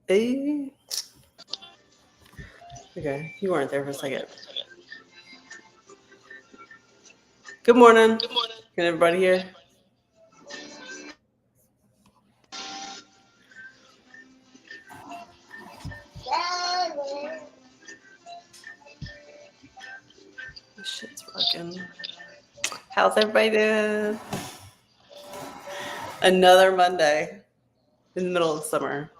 Eh, okay, you weren't there for a second. Good morning. Can everybody hear? This shit's working. How's everybody doing? Another Monday in the middle of summer.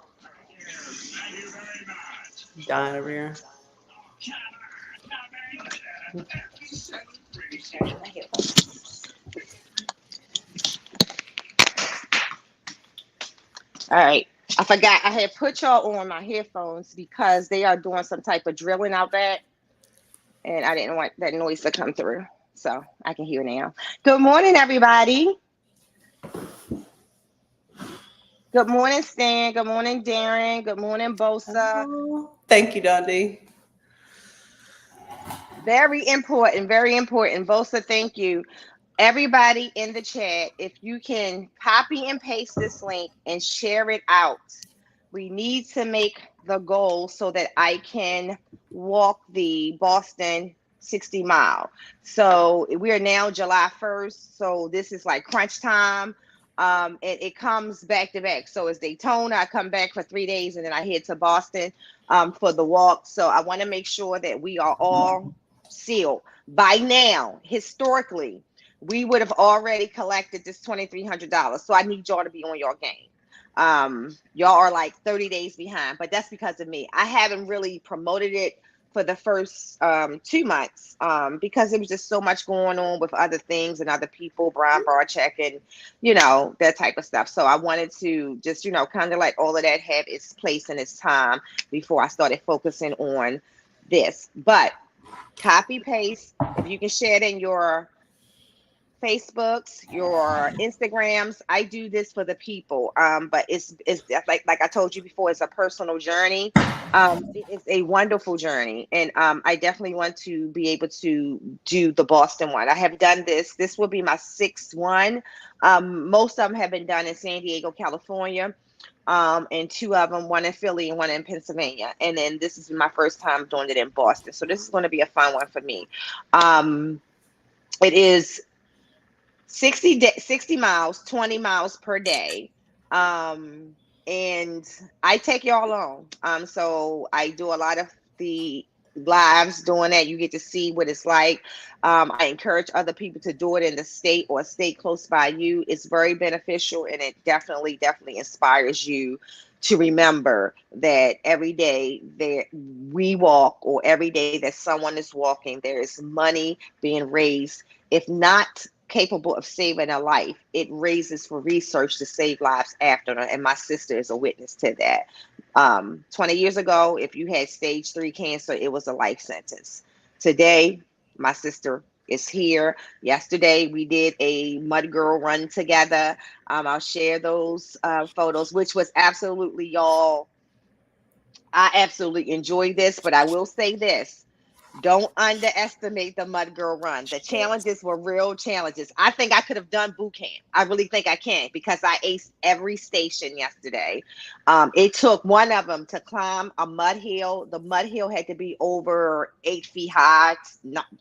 Dying over here. All right. I forgot I had put y'all on my headphones because they are doing some type of drilling out back, and I didn't want that noise to come through. So I can hear now. Good morning, everybody. Good morning, Stan. Good morning, Darren. Good morning, Bosa. Oh, thank you, Dundee. Very important, very important. Bosa, thank you. Everybody in the chat, if you can copy and paste this link and share it out. We need to make the goal so that I can walk the Boston 60 mile. So we are now July 1st. So this is like crunch time. It comes back to back. So it's Daytona. I come back for 3 days and then I head to Boston for the walk. So I want to make sure that we are all sealed. By now, historically, we would have already collected this $2,300. So I need y'all to be on your game. Y'all are like 30 days behind, but that's because of me. I haven't really promoted it for the first 2 months because there was just so much going on with other things and other people, Brian Barchek and, that type of stuff. So I wanted to just, kind of like all of that have its place and its time before I started focusing on this. But copy paste, if you can share it in your Facebooks, your Instagrams. I do this for the people, but it's like I told you before, it's a personal journey. It's a wonderful journey, and I definitely want to be able to do the Boston one. I have done this. This will be my 6th one. Most of them have been done in San Diego, California. And 2 of them, one in Philly and one in Pennsylvania. And then this is my first time doing it in Boston. So this is going to be a fun one for me. It is 60 miles, 20 miles per day. And I take y'all on. So I do a lot of the lives doing that. You get to see what it's like. I encourage other people to do it in the state or a state close by you. It's very beneficial, and it definitely inspires you to remember that every day that we walk or every day that someone is walking, there is money being raised. If not capable of saving a life, it raises for research to save lives after. And my sister is a witness to that. 20 years ago, if you had stage 3 cancer, it was a life sentence. Today, my sister is here. Yesterday, we did a Mud Girl run together. I'll share those photos, which was absolutely, y'all, I absolutely enjoyed this, but I will say this. Don't underestimate the Mud Girl run. The challenges were real challenges. I think I could have done boot camp. I really think I can because I aced every station yesterday. It took one of them to climb a mud hill. The mud hill had to be over 8 feet high.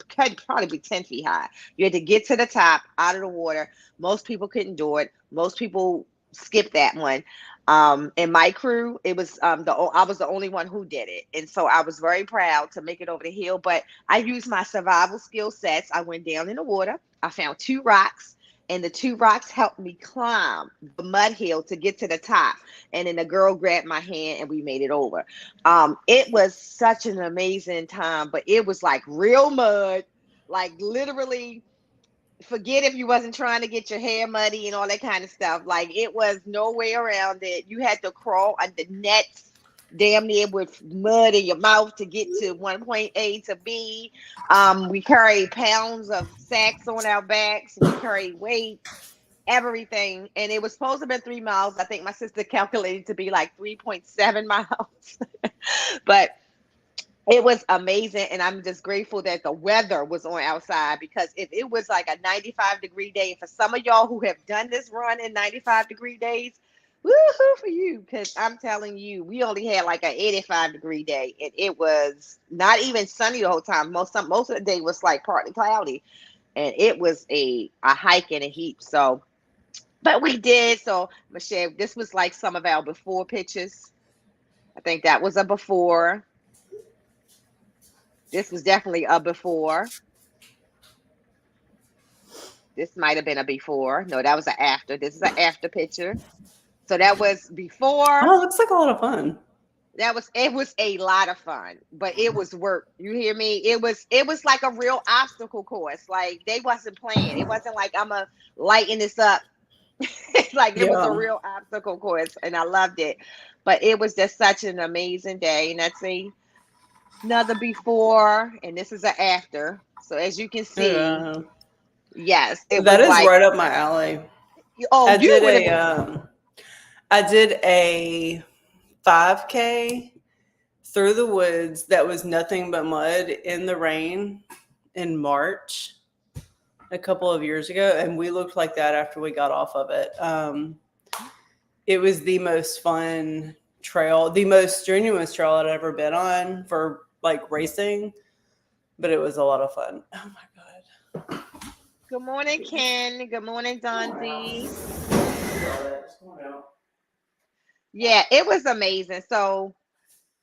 Could probably be 10 feet high. You had to get to the top out of the water. Most people couldn't do it. Most people skipped that one. In my crew, it was I was the only one who did it, and so I was very proud to make it over the hill. But I used my survival skill sets. I went down in the water. I found 2 rocks, and the 2 rocks helped me climb the mud hill to get to the top. And then the girl grabbed my hand, and we made it over. It was such an amazing time, but it was like real mud, like literally. Forget if you wasn't trying to get your hair muddy and all that kind of stuff. Like, it was no way around it. You had to crawl under nets damn near with mud in your mouth to get to one point A to B. We carried pounds of sacks on our backs. We carried weights, everything. And it was supposed to be 3 miles. I think my sister calculated to be like 3.7 miles. But it was amazing, and I'm just grateful that the weather was on outside, because if it was like a 95-degree day, for some of y'all who have done this run in 95-degree days, woohoo for you, because I'm telling you, we only had like an 85-degree day, and it was not even sunny the whole time. Most of the day was like partly cloudy, and it was a hike and a heat. So, but we did. So, Michelle, this was like some of our before pictures. I think that was a before. This was definitely a before. This might have been a before. No, that was an after. This is an after picture. So that was before. Oh, it looks like a lot of fun. It was a lot of fun, but it was work. You hear me? It was like a real obstacle course. Like they wasn't playing. It wasn't like I'm a lighten this up. Like it was a real obstacle course, and I loved it. But it was just such an amazing day. And that's another before, and this is an after. So as you can see, yes, it that was is like right up my alley. oh, I you did would have a I did a 5K through the woods that was nothing but mud in the rain in March a couple of years ago, and we looked like that after we got off of it. It was the most fun trail, the most strenuous trail I'd ever been on for like racing, but it was a lot of fun. Oh my God. Good morning, Ken. Good morning, Donzi. Yeah, it was amazing. So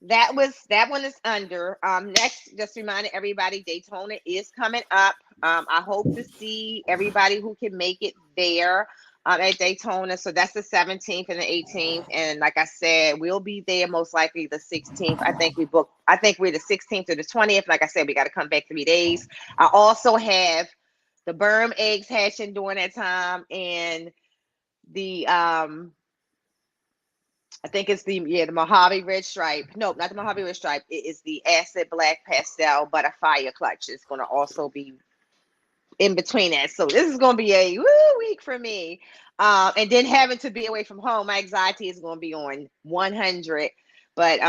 that one is under. Next, just reminding everybody, Daytona is coming up. I hope to see everybody who can make it there at Daytona. So that's the 17th and the 18th. And like I said, we'll be there most likely the 16th. I think we're the 16th or the 20th. Like I said, we got to come back 3 days. I also have the Berm eggs hatching during that time, and the I think it's the Mojave Red Stripe. Nope, not the Mojave Red Stripe. It is the Acid Black Pastel Butterfire Clutch. It's going to also be in between that. So this is going to be a woo week for me. And then having to be away from home, my anxiety is going to be on 100. But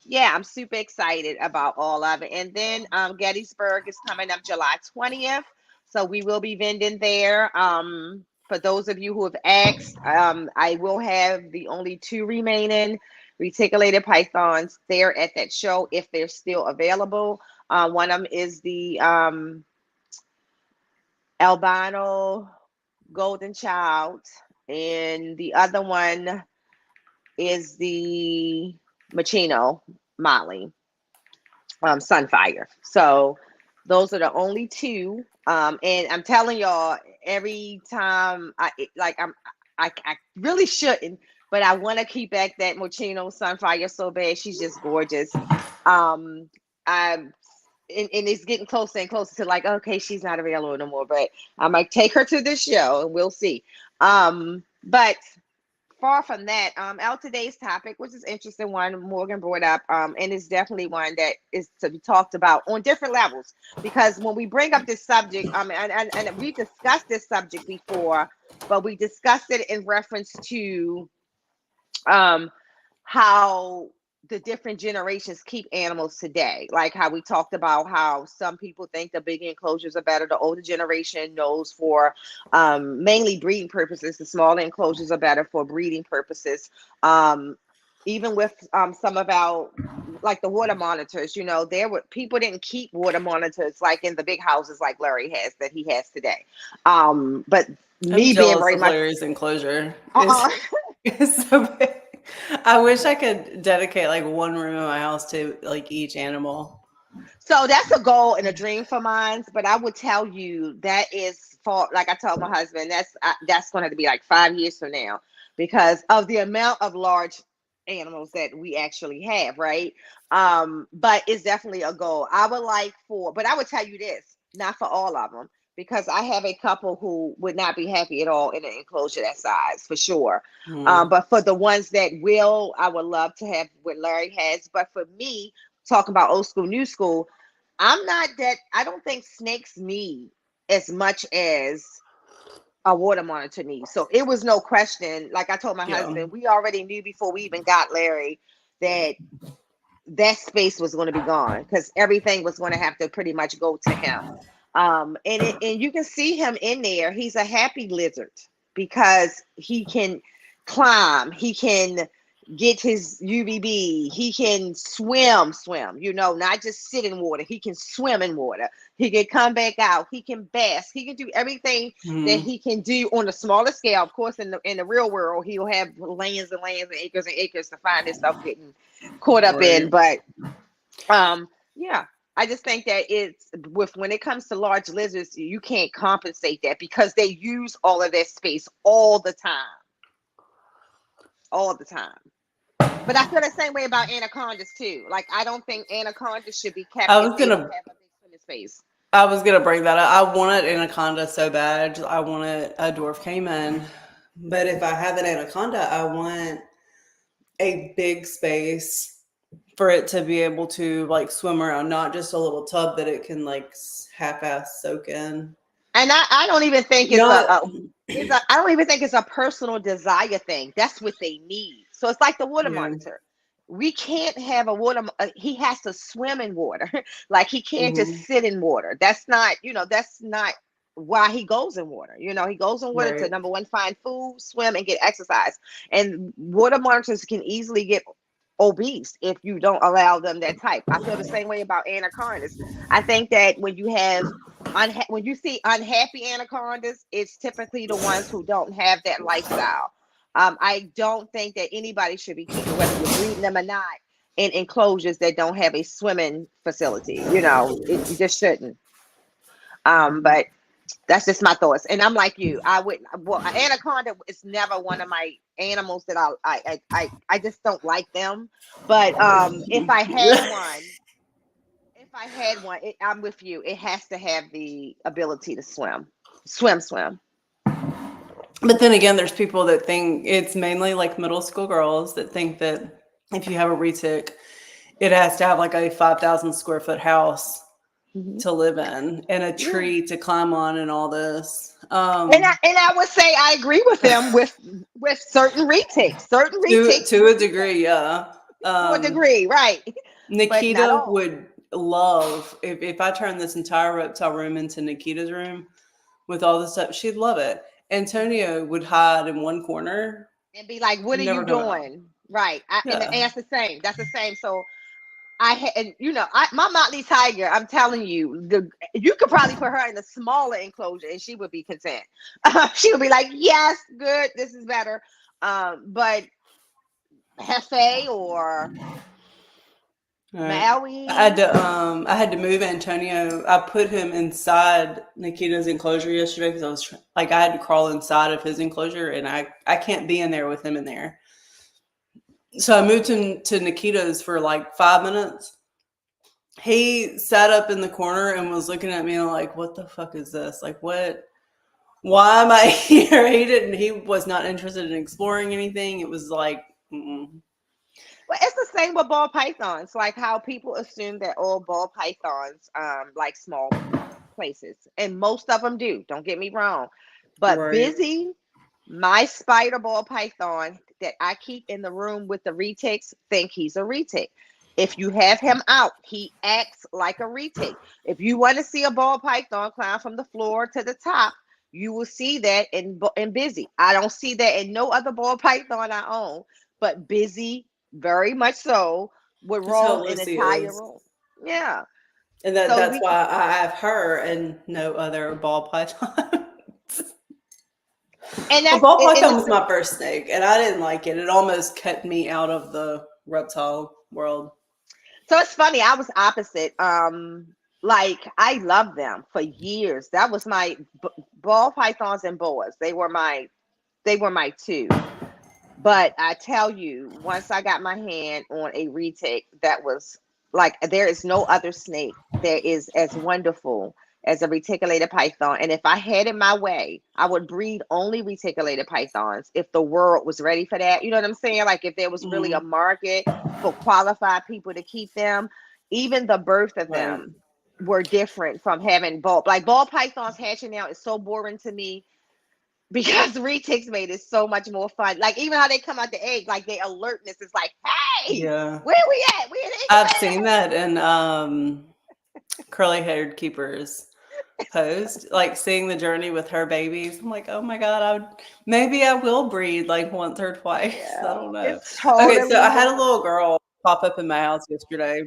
yeah, I'm super excited about all of it. And then Gettysburg is coming up July 20th. So we will be vending there. For those of you who have asked, I will have the only 2 remaining reticulated pythons there at that show if they're still available. One of them is the albino golden child, and the other one is the Machino Molly Sunfire. So those are the only 2. And I'm telling y'all, every time I really shouldn't, but I want to keep back that Mochino Sunfire so bad. She's just gorgeous. And it's getting closer and closer to like, okay, she's not available no more, but I might take her to this show and we'll see. But far from that, out today's topic, which is an interesting one Morgan brought up, and it's definitely one that is to be talked about on different levels, because when we bring up this subject, and we discussed this subject before, but we discussed it in reference to how the different generations keep animals today. Like how we talked about how some people think the big enclosures are better. The older generation knows for mainly breeding purposes. The smaller enclosures are better for breeding purposes. Even with some of our, like the water monitors, people didn't keep water monitors like in the big houses like Larry has, that he has today. But me being very much Larry's enclosure is so big. I wish I could dedicate like one room in my house to like each animal. So that's a goal and a dream for mine. But I would tell you that is for, like I told my husband, that's going to be like 5 years from now, because of the amount of large animals that we actually have, right? But it's definitely a goal. But I would tell you this, not for all of them, because I have a couple who would not be happy at all in an enclosure that size, for sure. But for the ones that will, I would love to have what Larry has. But for me, talking about old school, new school, I don't think snakes need as much as a water monitor needs. So it was no question. Like I told my husband, we already knew before we even got Larry that space was going to be gone, because everything was going to have to pretty much go to him. And you can see him in there. He's a happy lizard because he can climb, he can get his UVB, he can swim, not just sit in water, he can swim in water, he can come back out, he can bask, he can do everything that he can do on a smaller scale. Of course, in the real world, he'll have lands and lands and acres to find himself getting caught up in. But yeah, I just think that when it comes to large lizards, you can't compensate that because they use all of that space all the time. But I feel the same way about anacondas too. Like, I don't think anacondas should be kept if they don't have a big swimming space. I was gonna bring that up. I wanted anaconda so bad. I wanted a dwarf caiman, but if I have an anaconda, I want a big space for it to be able to like swim around, not just a little tub that it can like half-ass soak in. And I don't even think I don't even think it's a personal desire thing. That's what they need. So it's like the water monitor. We can't have a water. He has to swim in water. Like, he can't just sit in water. That's not why he goes in water. He goes in water to, number one, find food, swim, and get exercise. And water monitors can easily get obese if you don't allow them that type. I feel the same way about anacondas. I think that when you see unhappy anacondas, it's typically the ones who don't have that lifestyle. I don't think that anybody should be keeping, whether you're breeding them or not, in enclosures that don't have a swimming facility. You just shouldn't. But that's just my thoughts. And I'm like you. An anaconda is never one of my animals that I just don't like them. But if I had one, I'm with you. It has to have the ability to swim. But then again, there's people that think it's mainly like middle school girls that think that if you have a retic, it has to have like a 5,000 square foot house to live in and a tree to climb on and all this. And I would say I agree with them with certain retics. To a degree, yeah. To a degree, right. Nikita would love if I turn this entire reptile room into Nikita's room with all this stuff. She'd love it. Antonio would hide in one corner and be like, "What are you doing?" Right. And that's the same. So my Motley Tiger, I'm telling you, you could probably put her in a smaller enclosure and she would be content. She would be like, "Yes, good, this is better." But Hefe or Maui, I had to move Antonio. I put him inside Nikita's enclosure yesterday because I had to crawl inside of his enclosure, and I can't be in there with him in there. So I moved him to Nikita's for like 5 minutes. He sat up in the corner and was looking at me like, "What the fuck is this? Like, what? Why am I here?" He was not interested in exploring anything. It was like, Well, it's the same with ball pythons. Like how people assume that all ball pythons like small places, and most of them do. Don't get me wrong, but Busy, my spider ball python that I keep in the room with the retics, think he's a retic. If you have him out, he acts like a retic. If you want to see a ball python climb from the floor to the top, you will see that in Busy. I don't see that in no other ball python I own, but Busy, very much so, would roam an entire room. Yeah. And that's why I have her and no other ball python. And the ball python was my first snake, and I didn't like it. It almost kept me out of the reptile world. So it's funny. I was opposite. Like, I loved them for years. That was my ball pythons and boas. They were my two. But I tell you, once I got my hand on a retic, that was like, there is no other snake that is as wonderful as a reticulated python. And if I had it my way, I would breed only reticulated pythons if the world was ready for that. You know what I'm saying? Like, if there was really a market for qualified people to keep them. Even the birth of them were different from having ball pythons hatching out is so boring to me, because retics made it so much more fun. Like, even how they come out the egg, like, their alertness is like, "Hey, where we at? We in I've seen that in curly haired keepers. post, like seeing the journey with her babies. I'm like, oh my God, maybe I will breed like once or twice. I Yeah, don't know. it's Okay, so totally I had a normal. little girl pop up in my house yesterday.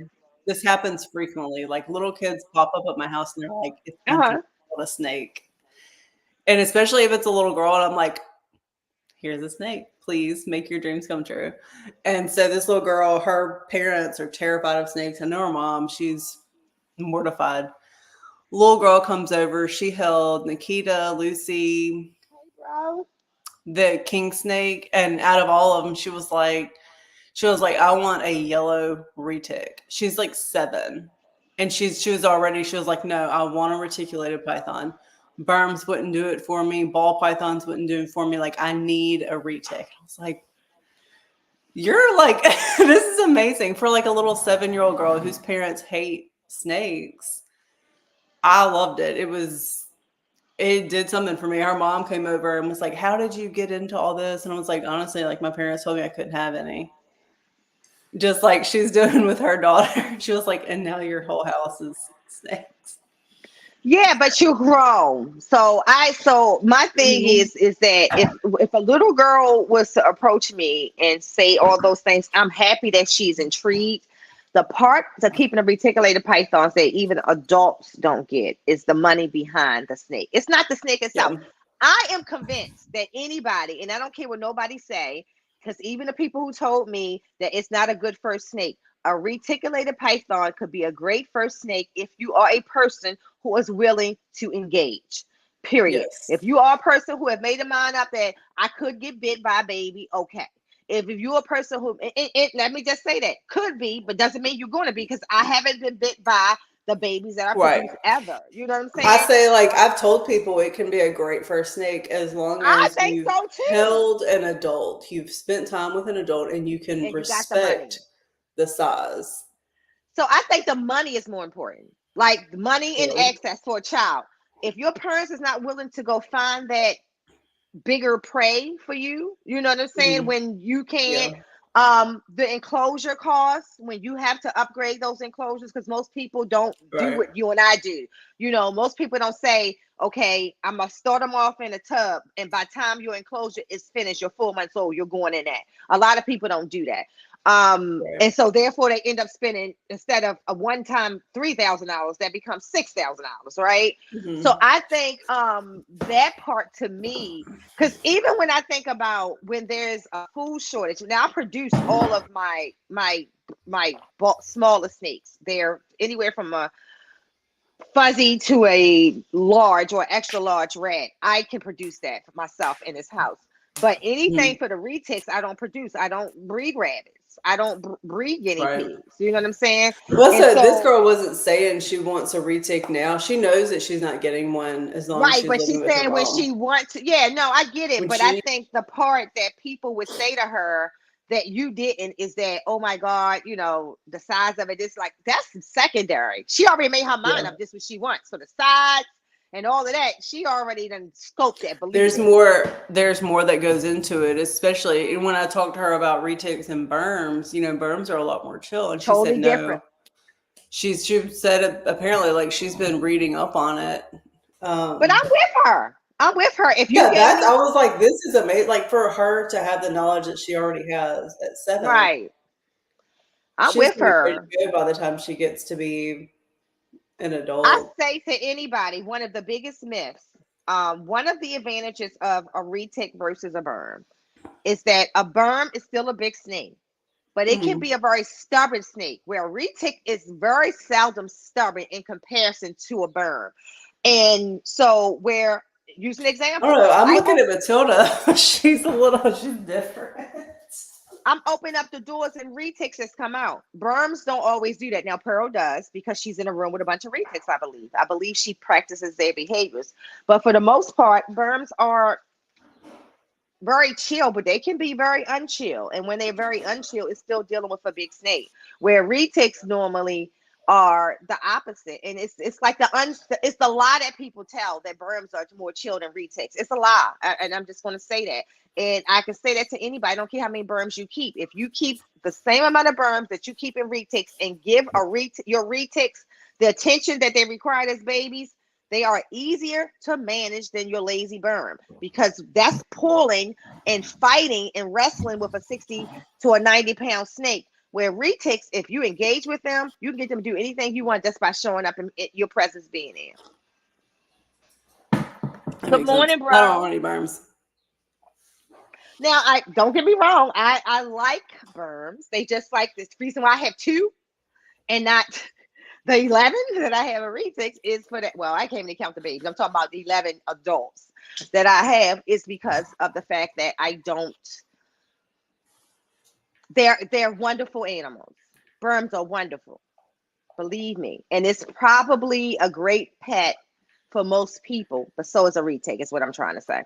This happens frequently. Like little kids pop up at my house and they're like, it's my dream Uh-huh. to hold a snake. And especially if it's a little girl, and I'm like, here's a snake. Please make your dreams come true. And so this little girl, her parents are terrified of snakes. I know her mom, she's mortified. Little girl comes over. She held Nikita, Lucy, Hey, bro. the king snake, and out of all of them, she was like, I want a yellow retic. She's like 7, and she was like, no, I want a reticulated python. Berms wouldn't do it for me. Ball pythons wouldn't do it for me. Like, I need a retic. I was like, you're like, this is amazing for like a little 7-year-old girl whose parents hate snakes. I loved it. It did something for me. Her mom came over and was like, how did you get into all this? And I was like, honestly, like my parents told me I couldn't have any. Just like she's doing with her daughter. She was like, and now your whole house is snakes. Yeah, but you grown. So my thing Mhm. is that if a little girl was to approach me and say all those things, I'm happy that she's intrigued. The part to keeping a reticulated pythons that even adults don't get is the money behind the snake. It's not the snake itself. Yeah. I am convinced that anybody, and I don't care what nobody say, because even the people who told me that it's not a good first snake, a reticulated python could be a great first snake if you are a person who is willing to engage. Period. Yes. If you are a person who have made a mind up that I could get bit by a baby, okay. If you're a person who, let me just say that could be, but doesn't mean you're going to be, because I haven't been bit by the babies that I Right. produce ever. You know what I'm I saying? say, like, I've told people it can be a great first snake as long I as think you've so too. held an adult, you've spent time with an adult, and you can And you got the money. respect the size. So I think the money is more important. Like money and Yeah. access for a child. If your parents is not willing to go find that bigger prey for you, you know what I'm saying? Mhm. When you Yeah. can't, the enclosure costs when you have to upgrade those enclosures, because most people don't do Right. what you and I do. You know, most people don't say, okay, I'm gonna start them off in a tub, and by the time your enclosure is finished, you're 4 months old, you're going in that. A lot of people don't do that. Right. And so therefore they end up spending, instead of a one-time $3,000, that becomes $6,000, right? So Mhm. I think that part to me, because even when I think about when there's a food shortage, now I produce all of my smaller snakes. They're anywhere from a fuzzy to a large or extra large rat. I can produce that for myself in this house. But anything Mhm. for the retics, I don't produce. I don't breed rabbits. I don't breed guinea Right. pigs. You know what I'm saying? Well, And so this so, girl wasn't saying she wants a retake now. She knows that she's not getting one as long as right, she's but living she's with her saying when mom. she wants to, yeah, no, I get it. When But I she, think the part that people would say to her that you didn't is that, oh my God, you know, the size of it is like, that's secondary. She already made her mind yeah, up, this is what she wants. So the size and all of that, she already done scoped that, believe there's it. more. There's more that goes into it, especially when I talked to her about retakes and berms. You know, berms are a lot more chill, and she said Totally no. different. She said apparently like she's been reading up on it. But Um, I'm with her. I'm with her. If you yeah, gave that's. I me, was like, this is amazing. Like for her to have the knowledge that she already has at 7, right, I'm she's with gonna be ready her. to go by the time she gets to be an I adult. say to anybody, one of the biggest myths, one of the advantages of a retic versus a berm is that a berm is still a big snake, but it can Mhm. be a very stubborn snake, where a retic is very seldom stubborn in comparison to a berm. And so, where, use an I don't example, know. I'm I looking at Matilda. She's different. I'm opening up the doors and retics has come out. Berms don't always do that. Now Pearl does, because she's in a room with a bunch of retics, I believe. I believe she practices their behaviors. But for the most part, berms are very chill, but they can be very unchill. And when they're very unchill, it's still dealing with a big snake. Where retics normally are the opposite. And it's like it's the lie that people tell, that berms are more chill than retics. It's a lie. And I'm just going to say that. And I can say that to anybody. I don't care how many berms you keep. If you keep the same amount of berms that you keep in retics and give your retics the attention that they require as babies, They are easier to manage than your lazy berm because that's pulling and fighting and wrestling with a 60 to a 90-pound snake. Where retics, if you engage with them, you can get them to do anything you want just by showing up and your presence being there. That Good makes sense. morning, I don't bro. want any berms. Now, I don't get me wrong. I like berms. They just like this reason why I have two and not the 11 that I have a retic is for that. Well, I can't even count the babies. I'm talking about the 11 adults that I have is because of the fact that I don't. They're wonderful animals. Berms are wonderful, believe me, and it's probably a great pet for most people. But so is a retic. Is what I'm trying to say.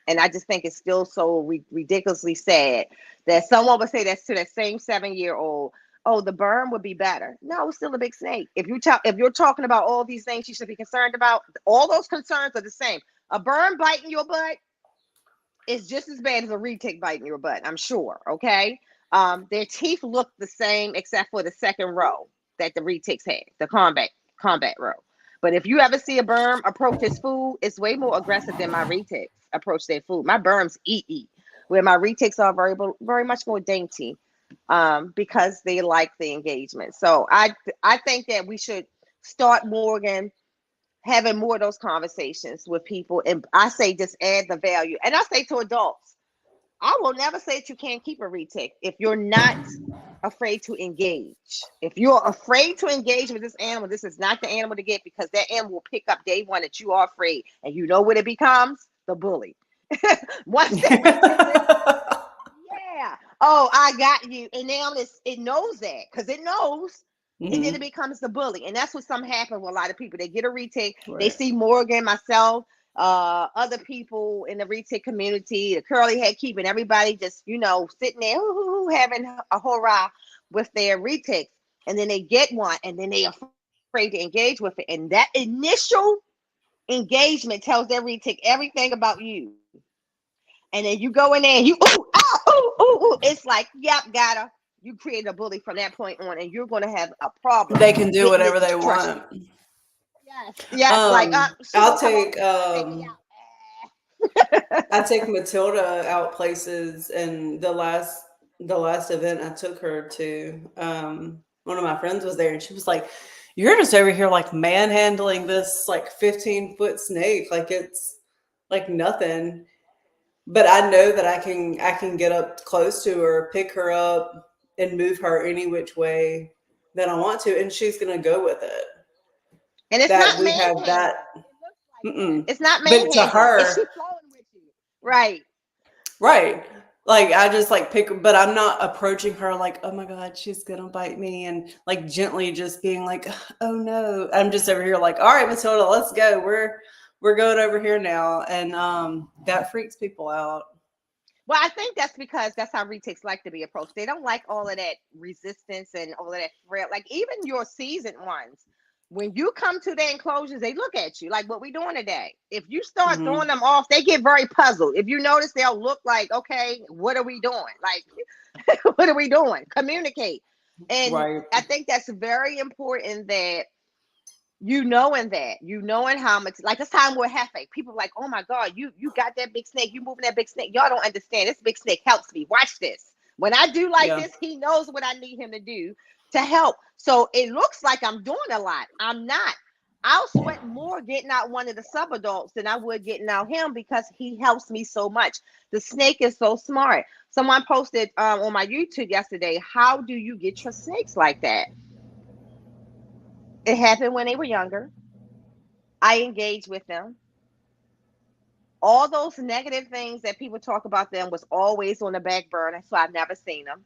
And I just think it's still so ridiculously sad that someone would say that to that same 7-year-old. Oh, the berm would be better. No, it's still a big snake. If you're talking about all these things you should be concerned about, all those concerns are the same. A berm biting your butt is just as bad as a retic biting your butt, I'm sure. Okay. Their teeth look the same except for the second row that the retics have, the combat row. But if you ever see a berm approach his food, it's way more aggressive than my retics approach their food. My berms eat, where my retics are very much more dainty, because they like the engagement. So I think that we should start more again, having more of those conversations with people. And I say just add the value. And I say to adults, I will never say that you can't keep a retic if you're not afraid to engage. If you're afraid to engage with this animal, this is not the animal to get, because that animal will pick up day one that you are afraid. And you know what it becomes? The bully. Once that yeah. Oh, I got you. And now it knows that because it knows. And then it becomes the bully. And that's what some happen with a lot of people. They get a retic. Right. They see Morgan, myself, other people in the retic community, the curly head keeping, everybody just, sitting there having a hurrah with their retics. And then they get one and then they are afraid to engage with it. And that initial engagement tells their retic everything about you. And then you go in there and you, it's like, yep, got her. You create a bully from that point on, and you're going to have a problem. They can do whatever they want. Yes. I'll take I take Matilda out places, and the last event I took her to, one of my friends was there, and she was like, "You're just over here like manhandling this like 15-foot snake, like it's like nothing." But I know that I can get up close to her, pick her up, and move her any which way that I want to, and she's gonna go with it. And it's that not we have manhandling. that. It's not But to manhandling. her, It's she flowing with you. Right. Like I just like pick, but I'm not approaching her like, oh my God, she's gonna bite me, and like gently just being like, oh no. I'm just over here like, all right, Matilda, let's go. We're going over here now, and that freaks people out. Well, I think that's because that's how retics like to be approached. They don't like all of that resistance and all of that threat. Like even your seasoned ones, when you come to their enclosures, they look at you like, what we doing today? If you start throwing them off, they get very puzzled. If you notice, they'll look like, okay, what are we doing? Like, what are we doing? Communicate. And I think that's very important that knowing how much, like this time we're Hefe. People are like, oh my God, you got that big snake, you moving that big snake. Y'all don't understand. This big snake helps me. Watch this. When I do this, he knows what I need him to do to help. So it looks like I'm doing a lot. I'm not. I'll sweat more getting out one of the subadults than I would getting out him because he helps me so much. The snake is so smart. Someone posted on my YouTube yesterday, how do you get your snakes like that? It happened when they were younger. I engaged with them. All those negative things that people talk about them was always on the back burner, so I've never seen them.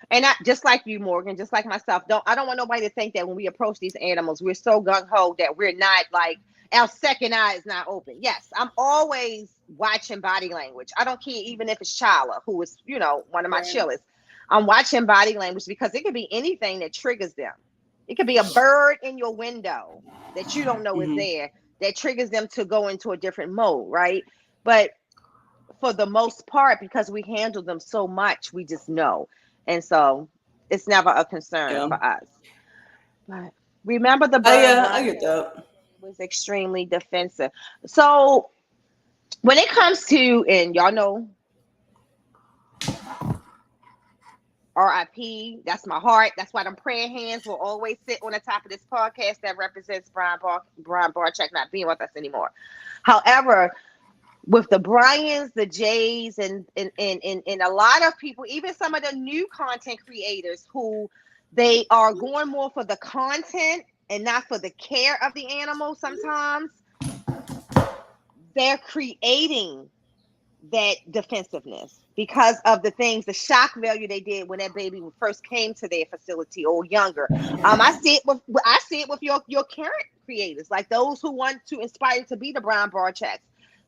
And just like you, Morgan, just like myself, I don't want nobody to think that when we approach these animals, we're so gung-ho that we're not like, our second eye is not open. Yes, I'm always watching body language. I don't care even if it's Chala, who is, one of my chillers. I'm watching body language because it could be anything that triggers them. It could be a bird in your window that you don't know is there that triggers them to go into a different mode, right? But for the most part, because we handle them so much, we just know. And so it's never a concern for us. But remember the bird. I get that. It was extremely defensive. So when it comes to, and y'all know, RIP, that's my heart. That's why them prayer hands will always sit on the top of this podcast that represents Brian Barczyk not being with us anymore. However, with the Bryans, the Jays, and a lot of people, even some of the new content creators who they are going more for the content and not for the care of the animal, sometimes they're creating that defensiveness because of the things, the shock value they did when that baby first came to their facility or younger. I see it with your current creators, like those who want to inspire to be the Brian Barczyks.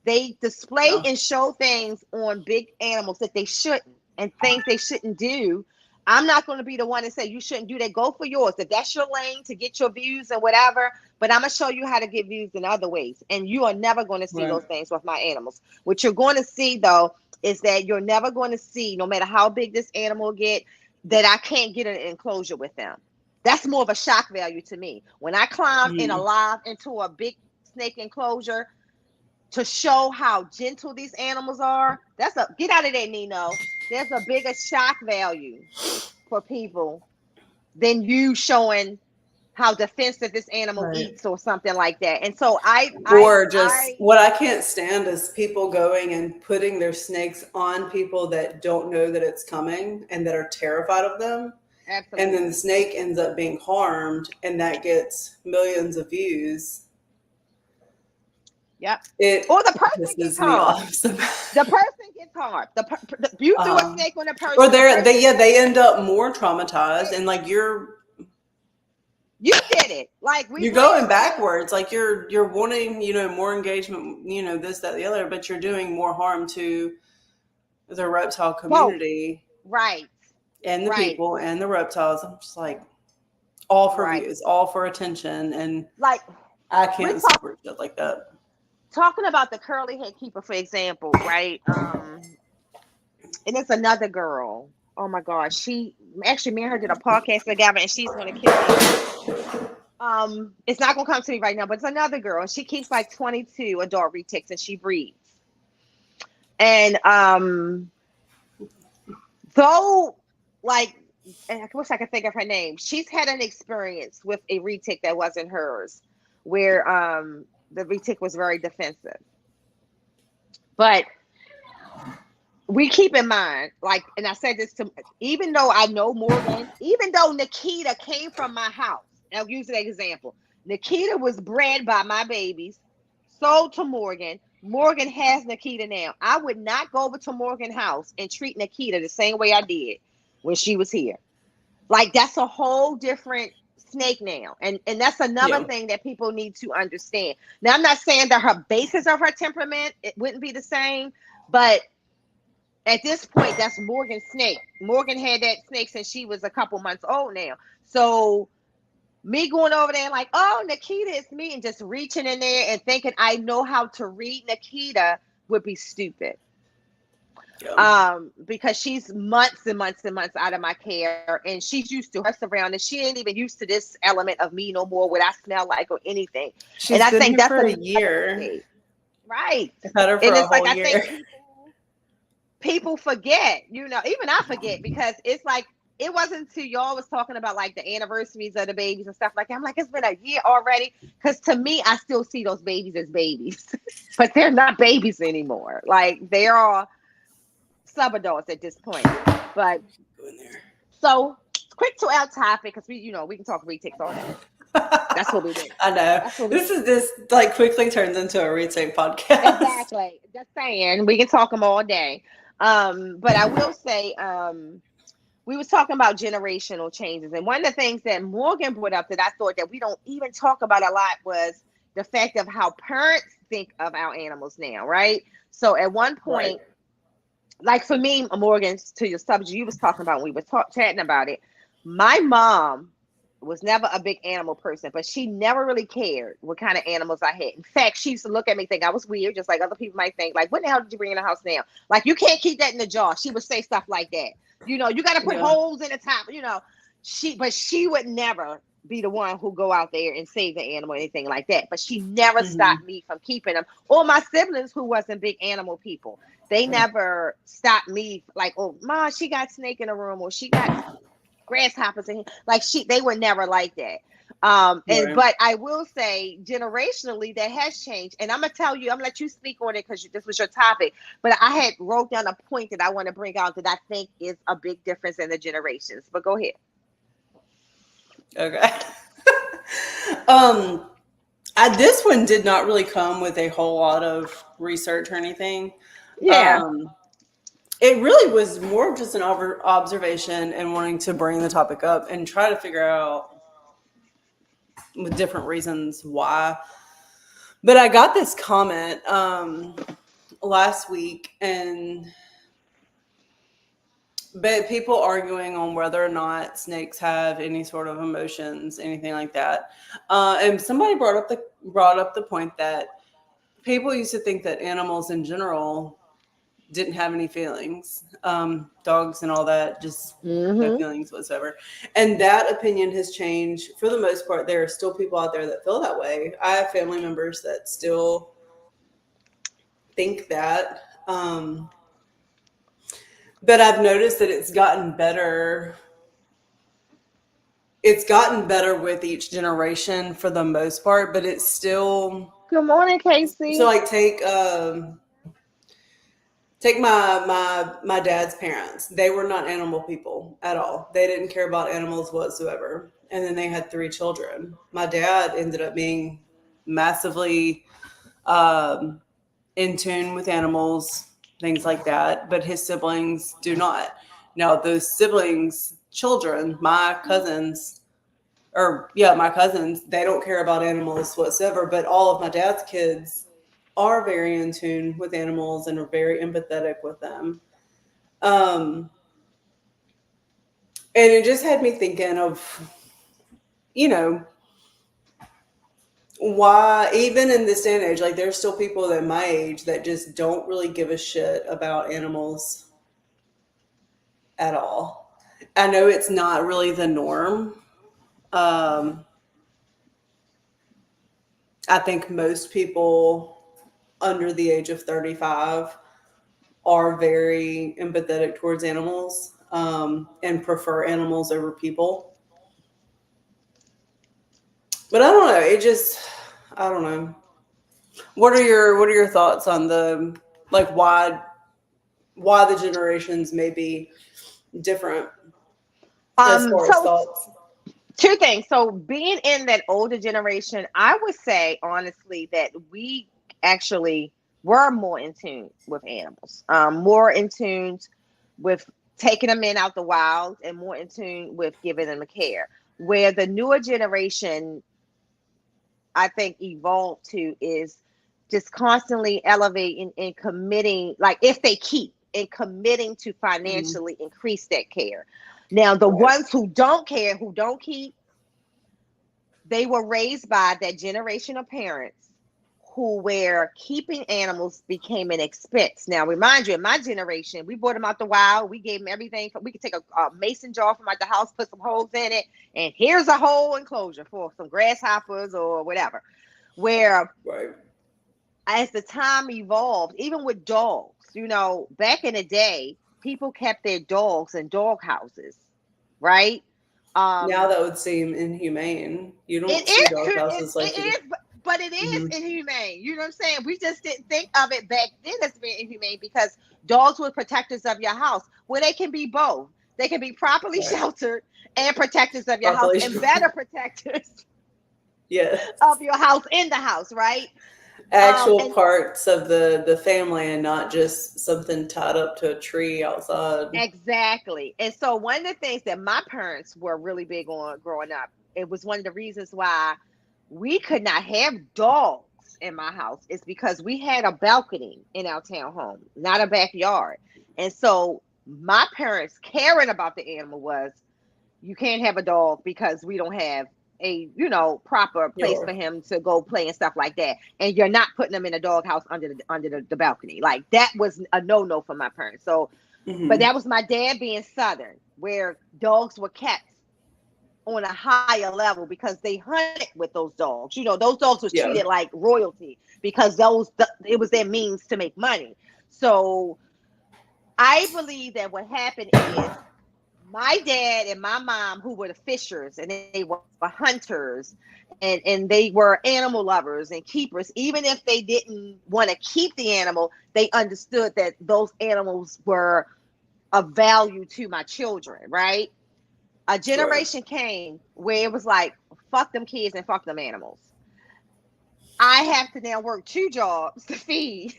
They display and show things on big animals that they shouldn't, and things they shouldn't do. I'm not going to be the one to say you shouldn't do that. Go for yours. If that's your lane to get your views and whatever, but I'm going to show you how to get views in other ways. And you are never going to see those things with my animals. What you're going to see, though, is that you're never going to see, no matter how big this animal get, that I can't get an enclosure with them. That's more of a shock value to me. When I climb in alive into a big snake enclosure to show how gentle these animals are, get out of there, Nino. There's a bigger shock value for people than you showing how defensive this animal eats or something like that. And so what I can't stand is people going and putting their snakes on people that don't know that it's coming and that are terrified of them. Absolutely. And then the snake ends up being harmed and that gets millions of views. Yep. Or the person gets harmed. The person gets harmed. You threw a snake on a person. Or they end up more traumatized, and like you did it. Like you're going backwards. Like you're wanting, more engagement, this, that, the other, but you're doing more harm to the reptile community. Right. And the people and the reptiles. I'm just like, all for views, all for attention, and like I can't support shit like that. Talking about the curly head keeper, for example, right? And it's another girl. Oh my gosh, me and her did a podcast together, and she's gonna kill me. It's not gonna come to me right now, but it's another girl, and she keeps like 22 adult retics, and she breeds. And though, like, and I wish I could think of her name. She's had an experience with a retic that wasn't hers, where the retic was very defensive. But we keep in mind, like, and I said this to, even though I know Morgan, even though Nikita came from my house, I'll use an example. Nikita was bred by my babies, sold to Morgan. Morgan has Nikita now. I would not go over to Morgan's house and treat Nikita the same way I did when she was here. Like, that's a whole different snake now, and that's another thing that people need to understand. Now, I'm not saying that her basis of her temperament, it wouldn't be the same, but at this point, that's Morgan's snake. Morgan had that snake since she was a couple months old now. So me going over there and like, oh, Nikita is me, and just reaching in there and thinking I know how to read Nikita would be stupid. Because she's months and months and months out of my care, and she's used to her surroundings. She ain't even used to this element of me no more, what I smell like or anything. She's and I think that's for a year, right? I've had her for a whole year. I think people forget, even I forget, because it's like it wasn't until y'all was talking about like the anniversaries of the babies and stuff like that. I'm like, it's been a year already, because to me, I still see those babies as babies, but they're not babies anymore. Like, they are subadults at this point. But so quick to our topic, because we can talk retics all day. That's what we do. I know. This like quickly turns into a retic podcast. Exactly. Just saying, we can talk them all day. But I will say, we was talking about generational changes, and one of the things that Morgan brought up that I thought that we don't even talk about a lot was the fact of how parents think of our animals now, right? So at one point, like for me, Morgan, to your subject you was talking about when we were chatting about it, my mom was never a big animal person, but she never really cared what kind of animals I had. In fact, she used to look at me, think I was weird, just like other people might think, like, what the hell did you bring in the house now? Like, you can't keep that in the jar. She would say stuff like that. You got to put holes in the top, but she would never be the one who go out there and save the animal or anything like that. But she never Mm-hmm. stopped me from keeping them. Or my siblings who wasn't big animal people. They never stopped me like, oh, Ma, she got snake in the room, or she got grasshoppers in here. Like they were never like that. Right. But I will say generationally that has changed. And I'm gonna let you speak on it because this was your topic. But I had wrote down a point that I want to bring out that I think is a big difference in the generations. But go ahead. Okay. This one did not really come with a whole lot of research or anything. Yeah. Um, it really was more of just an observation and wanting to bring the topic up and try to figure out with different reasons why. But I got this comment last week, and but people arguing on whether or not snakes have any sort of emotions, anything like that. And somebody brought up the point that people used to think that animals in general didn't have any feelings. Dogs and all that, just no Mm-hmm. feelings whatsoever. And that opinion has changed for the most part. There are still people out there that feel that way. I have family members that still think that. But I've noticed that it's gotten better. It's gotten better with each generation for the most part, but it's still Good morning, so Casey. like take my dad's parents. They were not animal people at all. They didn't care about animals whatsoever. And then they had 3 children. My dad ended up being massively um, in tune with animals, things like that. But his siblings do not. Now those siblings, children, my cousins, they don't care about animals whatsoever. But all of my dad's kids are very in tune with animals and are very empathetic with them. Um, and it just had me thinking of, you know, why, even in this day and age, like there's still people that my age that just don't really give a shit about animals at all. I know it's not really the norm. Um, I think most people under the age of 35 are very empathetic towards animals and prefer animals over people. But I don't know. I don't know. What are your thoughts on the like why the generations may be different as far as So thoughts? two things. So being in that older generation, I would say honestly that we actually were more in tune with animals, more in tune with taking them in out the wild, and more in tune with giving them a care. Where the newer generation, I think, evolved to is just constantly elevating and committing, like if they keep and committing to Mhm. financially increase that care. Now, the Right. ones who don't care, who don't keep, they were raised by that generation of parents who where keeping animals became an expense. Now, remind you, in my generation, we brought them out the wild. We gave them everything. We could take a mason jar from out the house, put some holes in it, and here's a whole enclosure for some grasshoppers or whatever. Where Right. as the time evolved, even with dogs, back in the day, people kept their dogs in dog houses, right? Now Um, that would seem inhumane. You It don't see is, dog it, houses like it you do. is, but it is Hmm. inhumane. You know what I'm saying? We just didn't think of it back then as being inhumane because dogs were protectors of your house. Well, they can be both. They can be properly Right. sheltered and protectors of your house, and Population. better protectors Yes. of your house in the house, right? Actual And parts of the family and not just something tied up to a tree outside. exactly. And so one of the things that my parents were really big on growing up, it was one of the reasons why we could not have dogs in my house is because we had a balcony in our townhome, not a backyard. And so my parents caring about the animal was you can't have a dog because we don't have a proper place Your for him to go play and stuff like that, and you're not putting them in a doghouse under the balcony. Like that was a no for my parents. So but hmm that was my dad being southern, where dogs were kept on a higher level because they hunted with those dogs. You know, those dogs was Yeah. treated like royalty because it was their means to make money. So I believe that what happened is my dad and my mom, who were the fishers and they were hunters and they were animal lovers and keepers, even if they didn't want to keep the animal, they understood that those animals were of value to my children, right? A generation came where it was like, fuck them kids and fuck them animals. I have to now work 2 jobs to feed,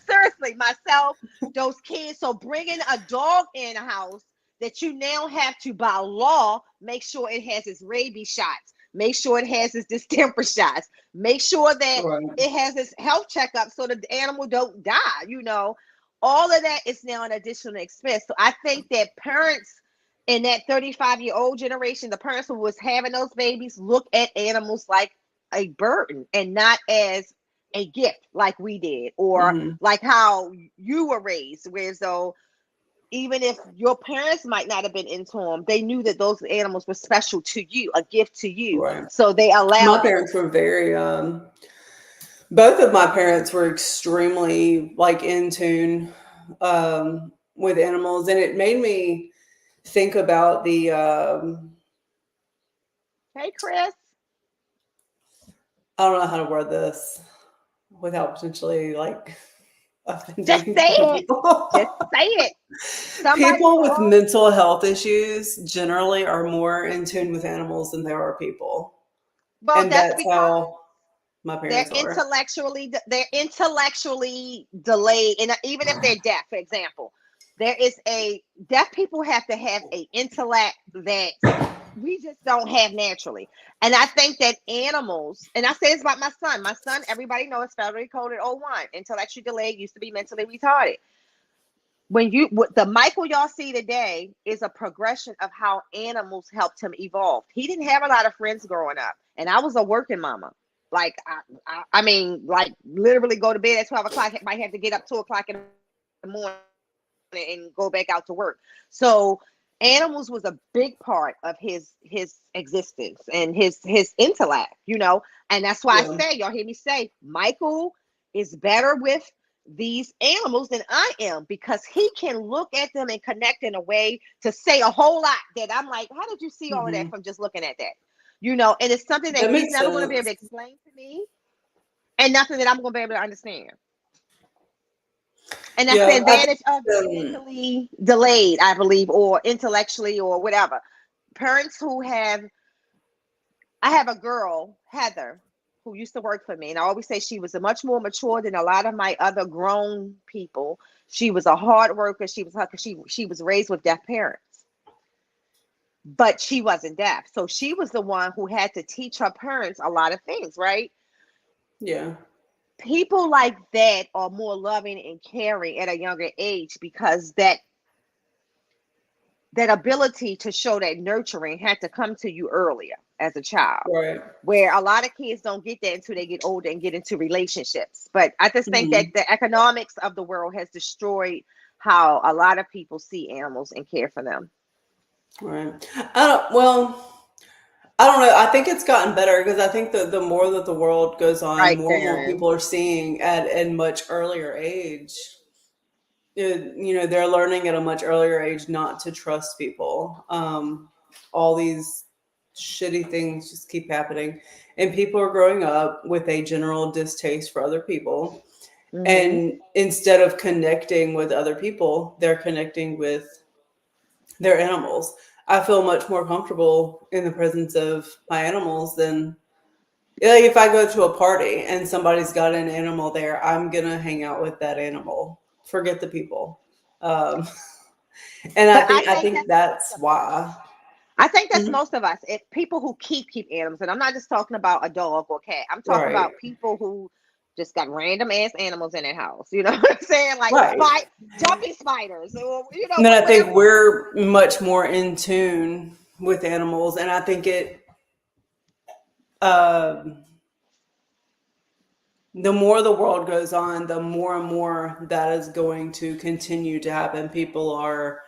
seriously, myself, those kids. So bringing a dog in a house that you now have to, by law, make sure it has its rabies shots, make sure it has its distemper shots, make sure that it has its health checkup so that the animal don't die. You know, all of that is now an additional expense. So I think that parents in that 35-year-old generation, the parents who was having those babies, look at animals like a burden and not as a gift like we did, or like how you were raised, where so even if your parents might not have been into them, they knew that those animals were special to you, a gift to you. So they allowed my parents were very both of my parents were extremely like in tune with animals, and it made me think about the hey Chris, I don't know how to word this without potentially like just offending say some it. people. Just say it. People with mental health issues generally are more in tune with animals than there are people. Well, And that's how my parents they're are. intellectually delayed, and even if they're deaf, for example, there is a deaf people have to have a intellect that we just don't have naturally. And I think that animals, and I say this about my son. My son, everybody knows, federally coded 01, intellectually delayed, used to be mentally retarded. The Michael y'all see today is a progression of how animals helped him evolve. He didn't have a lot of friends growing up, and I was a working mama. Like I mean, like literally go to bed at 12 o'clock. Might have to get up 2 o'clock in the morning and go back out to work. So animals was a big part of his existence and his intellect, you know. And that's why I say, y'all hear me say, Michael is better with these animals than I am, because he can look at them and connect in a way to say a whole lot that I'm like, how did you see all of that from just looking at that? You know, and it's something that he's never going to be able to explain to me, and nothing that I'm going to be able to understand. And that's the advantage of mentally delayed, I believe, or intellectually, or whatever. Parents who have, I have a girl, Heather, who used to work for me, and I always say she was much more mature than a lot of my other grown people. She was a hard worker. She was raised with deaf parents, but she wasn't deaf, so she was the one who had to teach her parents a lot of things, right? Yeah. People like that are more loving and caring at a younger age, because that ability to show that nurturing had to come to you earlier as a child, where a lot of kids don't get that until they get older and get into relationships. But I just think that the economics of the world has destroyed how a lot of people see animals and care for them. Right. I don't know. I think it's gotten better, because I think that the more that the world goes on, more and more people are seeing at a much earlier age. You know, they're learning at a much earlier age not to trust people. All these shitty things just keep happening, and people are growing up with a general distaste for other people. And instead of connecting with other people, they're connecting with their animals. I feel much more comfortable in the presence of my animals than, like, if I go to a party and somebody's got an animal there, I'm gonna hang out with that animal. Forget the people. And I think that's why. I think that's most of us. If people who keep animals, and I'm not just talking about a dog or cat. I'm talking about people who just got random ass animals in their house. You know what I'm saying? Like jumping spiders, or you know. And then I think we're much more in tune with animals, and I think it. The more the world goes on, the more and more that is going to continue to happen. People are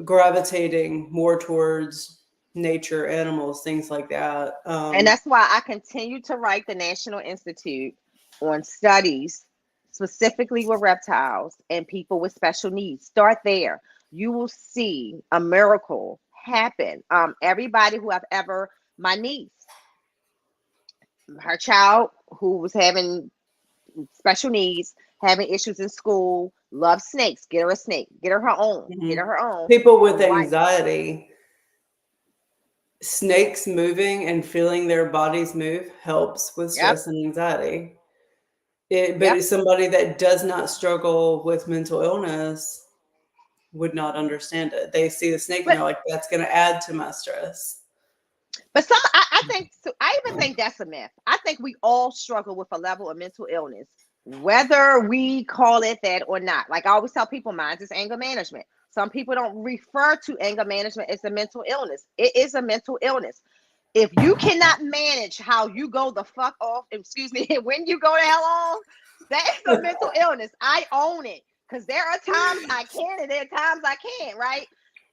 gravitating more towards nature, animals, things like that. And that's why I continue to write the National Institute on studies specifically with reptiles and people with special needs. Start there. You will see a miracle happen. Everybody who I've ever, my niece, her child who was having special needs, having issues in school, loves snakes. Get her a snake. Get her own. Get her own. People with Why? anxiety, snakes moving and feeling their bodies move helps with stress and anxiety. But somebody that does not struggle with mental illness would not understand it. They see the snake and they're like, that's going to add to my stress. But I think, so I even think that's a myth. I think we all struggle with a level of mental illness, whether we call it that or not. Like I always tell people, mine is anger management. Some people don't refer to anger management as a mental illness. It is a mental illness. If you cannot manage how you go the fuck off, excuse me, when you go the hell on, that is a mental illness. I own it, because there are times I can and there are times I can't, right?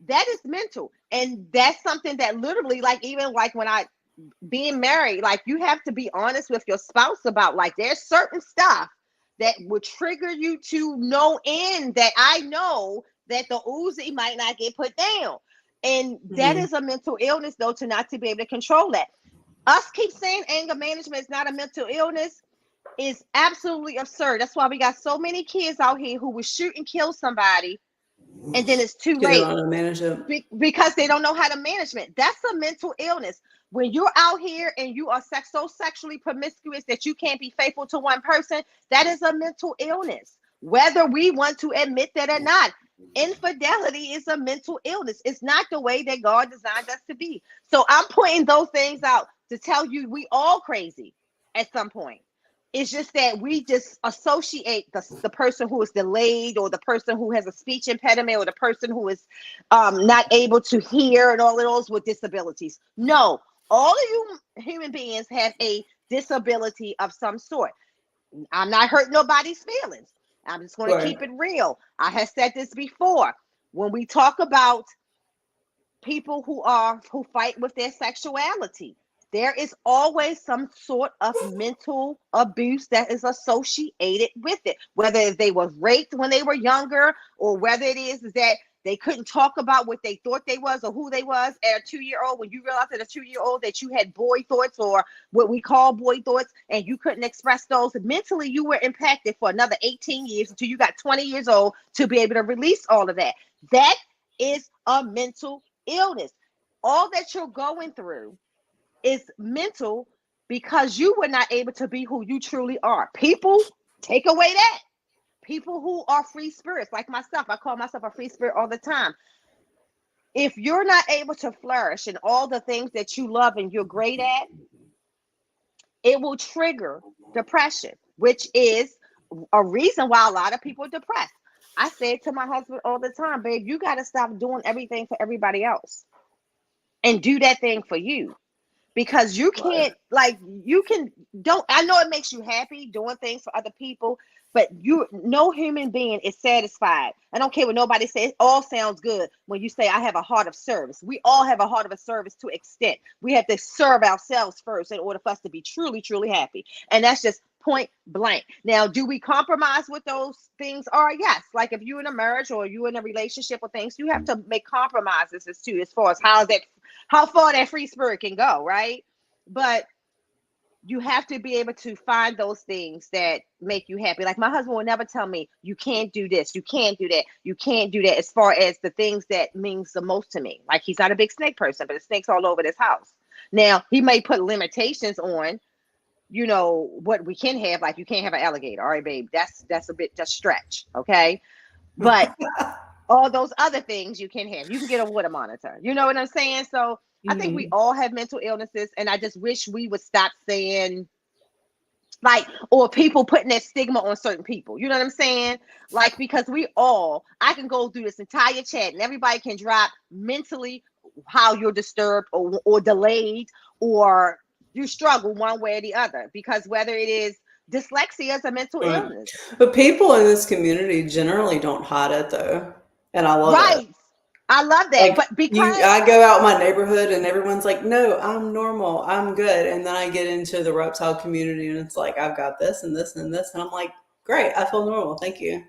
That is mental. And that's something that literally, like, even like when I being married, like, you have to be honest with your spouse about, like, there's certain stuff that would trigger you to no end that I know that the Uzi might not get put down. And that is a mental illness, though, to not to be able to control that. Us keep saying anger management is not a mental illness is absolutely absurd. That's why we got so many kids out here who will shoot and kill somebody, and then it's too late because they don't know how to manage it. That's a mental illness. When you're out here and you are so sexually promiscuous that you can't be faithful to one person, that is a mental illness, whether we want to admit that or not. Infidelity is a mental illness. It's not the way that God designed us to be. So I'm pointing those things out to tell you we all crazy at some point. It's just that we just associate the person who is delayed, or the person who has a speech impediment, or the person who is not able to hear, and all of those with disabilities. No, all of you human beings have a disability of some sort. I'm not hurting nobody's feelings. I'm just going to keep it real. I have said this before. When we talk about people who fight with their sexuality, there is always some sort of mental abuse that is associated with it, whether they were raped when they were younger, or whether it is that they couldn't talk about what they thought they was or who they was at a 2-year-old. When you realized at a 2-year-old that you had boy thoughts, or what we call boy thoughts, and you couldn't express those, mentally you were impacted for another 18 years until you got 20 years old to be able to release all of that. That is a mental illness. All that you're going through is mental because you were not able to be who you truly are. People take away that. People who are free spirits, like myself, I call myself a free spirit all the time. If you're not able to flourish in all the things that you love and you're great at, it will trigger depression, which is a reason why a lot of people are depressed. I say to my husband all the time, babe, you got to stop doing everything for everybody else and do that thing for you. Because you can't, I know it makes you happy doing things for other people, but no human being is satisfied. I don't care what nobody says. It all sounds good when you say, I have a heart of service. We all have a heart of a service to extent. We have to serve ourselves first in order for us to be truly, truly happy. And that's just point blank. Now, do we compromise with those things? Or yes, like if you're in a marriage or you're in a relationship with things, you have to make compromises as far as how far that free spirit can go, right? But you have to be able to find those things that make you happy. Like my husband will never tell me, you can't do this, you can't do that, you can't do that, as far as the things that means the most to me. Like he's not a big snake person, but the snakes all over this house. Now, he may put limitations on, what we can have. Like you can't have an alligator. All right, babe, that's a bit just stretch, okay? But all those other things you can have. You can get a water monitor. You know what I'm saying? So I think we all have mental illnesses, and I just wish we would stop saying, or people putting that stigma on certain people. You know what I'm saying? Like, because I can go through this entire chat and everybody can drop mentally how you're disturbed or delayed, or you struggle one way or the other, because whether it is dyslexia is a mental illness. But people in this community generally don't hide it, though. And I love it. I love that. Like But because I go out my neighborhood and everyone's like, no, I'm normal, I'm good. And then I get into the reptile community and it's like, I've got this and this and this. And I'm like, great, I feel normal. Thank you.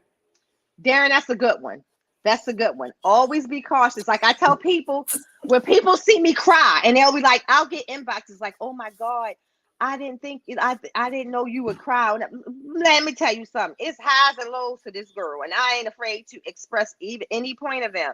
Darren, that's a good one. That's a good one. Always be cautious. Like I tell people, when people see me cry and they'll be like, I'll get inboxes like, oh my God, I didn't think I didn't know you would cry. Let me tell you something. It's highs and lows to this girl, and I ain't afraid to express even any point of them.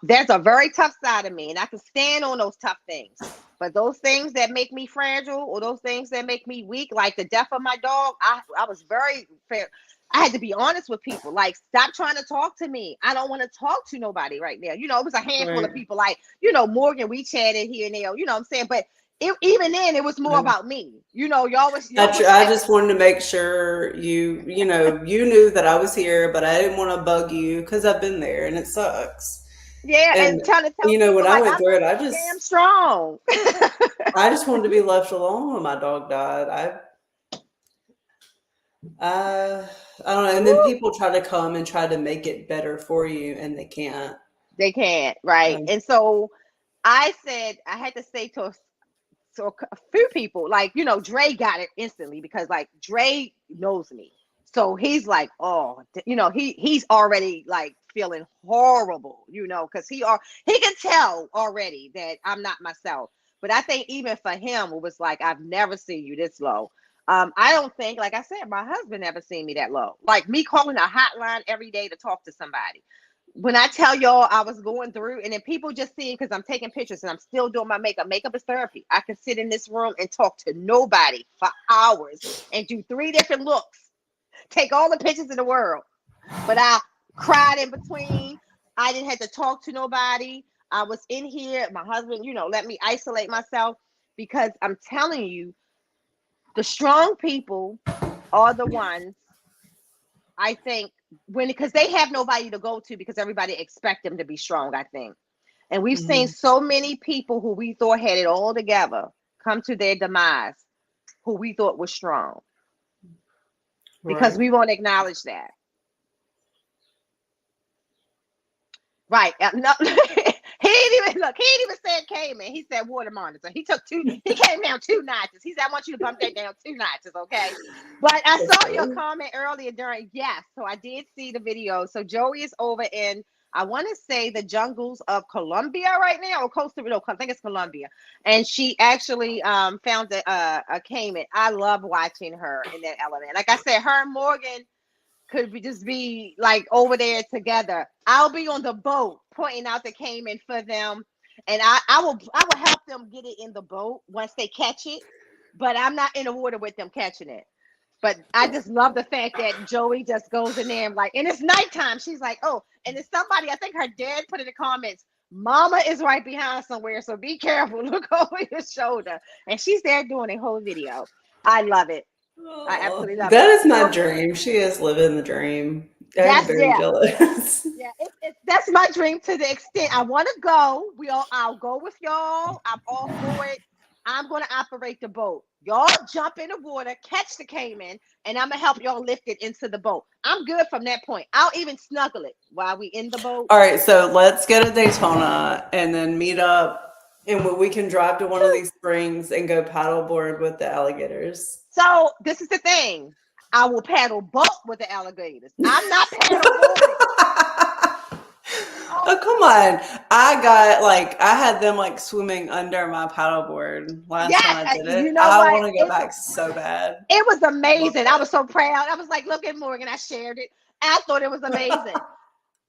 There's a very tough side of me, and I can stand on those tough things. But those things that make me fragile, or those things that make me weak, like the death of my dog, I was very fair. I had to be honest with people. Like, stop trying to talk to me. I don't want to talk to nobody right now. You know, it was a handful of people. Like, you know, Morgan, we chatted here and there. You know what I'm saying? But even then, it was more about me. You know, I just wanted to make sure you knew that I was here, but I didn't want to bug you because I've been there and it sucks. Yeah, and trying to tell people, when I went through it, damn strong. I just wanted to be left alone when my dog died. I don't know. And then people try to come and try to make it better for you, and they can't. They can't, right? And so I said, I had to say to a few people, like, you know, Dre got it instantly because, like, Dre knows me. So he's like, oh, you know, he's already like feeling horrible, you know, because he can tell already that I'm not myself. But I think even for him, it was like, I've never seen you this low. I don't think, like I said, my husband never seen me that low. Like me calling a hotline every day to talk to somebody. When I tell y'all I was going through, and then people just see it because I'm taking pictures and I'm still doing my makeup. Makeup is therapy. I can sit in this room and talk to nobody for hours and do 3 different looks, take all the pictures in the world. But I cried in between. I didn't have to talk to nobody. I was in here. My husband, you know, let me isolate myself because I'm telling you, the strong people are the ones, I think, because they have nobody to go to because everybody expect them to be strong, I think. And we've seen so many people who we thought had it all together come to their demise, who we thought was strong, because we won't acknowledge that. Right. No, he ain't even said Cayman. He said water monitor. He came down 2 notches. He said, I want you to bump that down 2 notches, okay? But I saw your comment earlier yes. So I did see the video. So Joey is over in, I want to say, the jungles of Colombia right now, or Costa Rica. I think it's Colombia. And she actually found a Cayman. I love watching her in that element. Like I said, her and Morgan could we just be like over there together. I'll be on the boat pointing out the Cayman for them, and I will help them get it in the boat once they catch it, but I'm not in the water with them catching it. But I just love the fact that Joey just goes in there and like, and it's nighttime. She's like, oh, and it's somebody, I think her dad put in the comments, Mama is right behind somewhere, so be careful. Look over your shoulder. And she's there doing a whole video. I love it. I absolutely love it. That is my dream. She is living the dream. I'm very jealous. Yeah, that's my dream to the extent I want to go. I'll go with y'all. I'm all for it. I'm going to operate the boat. Y'all jump in the water, catch the Cayman, and I'm going to help y'all lift it into the boat. I'm good from that point. I'll even snuggle it while we in the boat. All right, so let's go to Daytona and then meet up, and we can drive to one of these springs and go paddleboard with the alligators. So this is the thing. I will paddle boat with the alligators. I'm not paddleboarding. Oh, come on. I had them like swimming under my paddleboard last time I did it. You know I want to go back so bad. It was amazing. I was so proud. I was like, look at Morgan. I shared it. I thought it was amazing.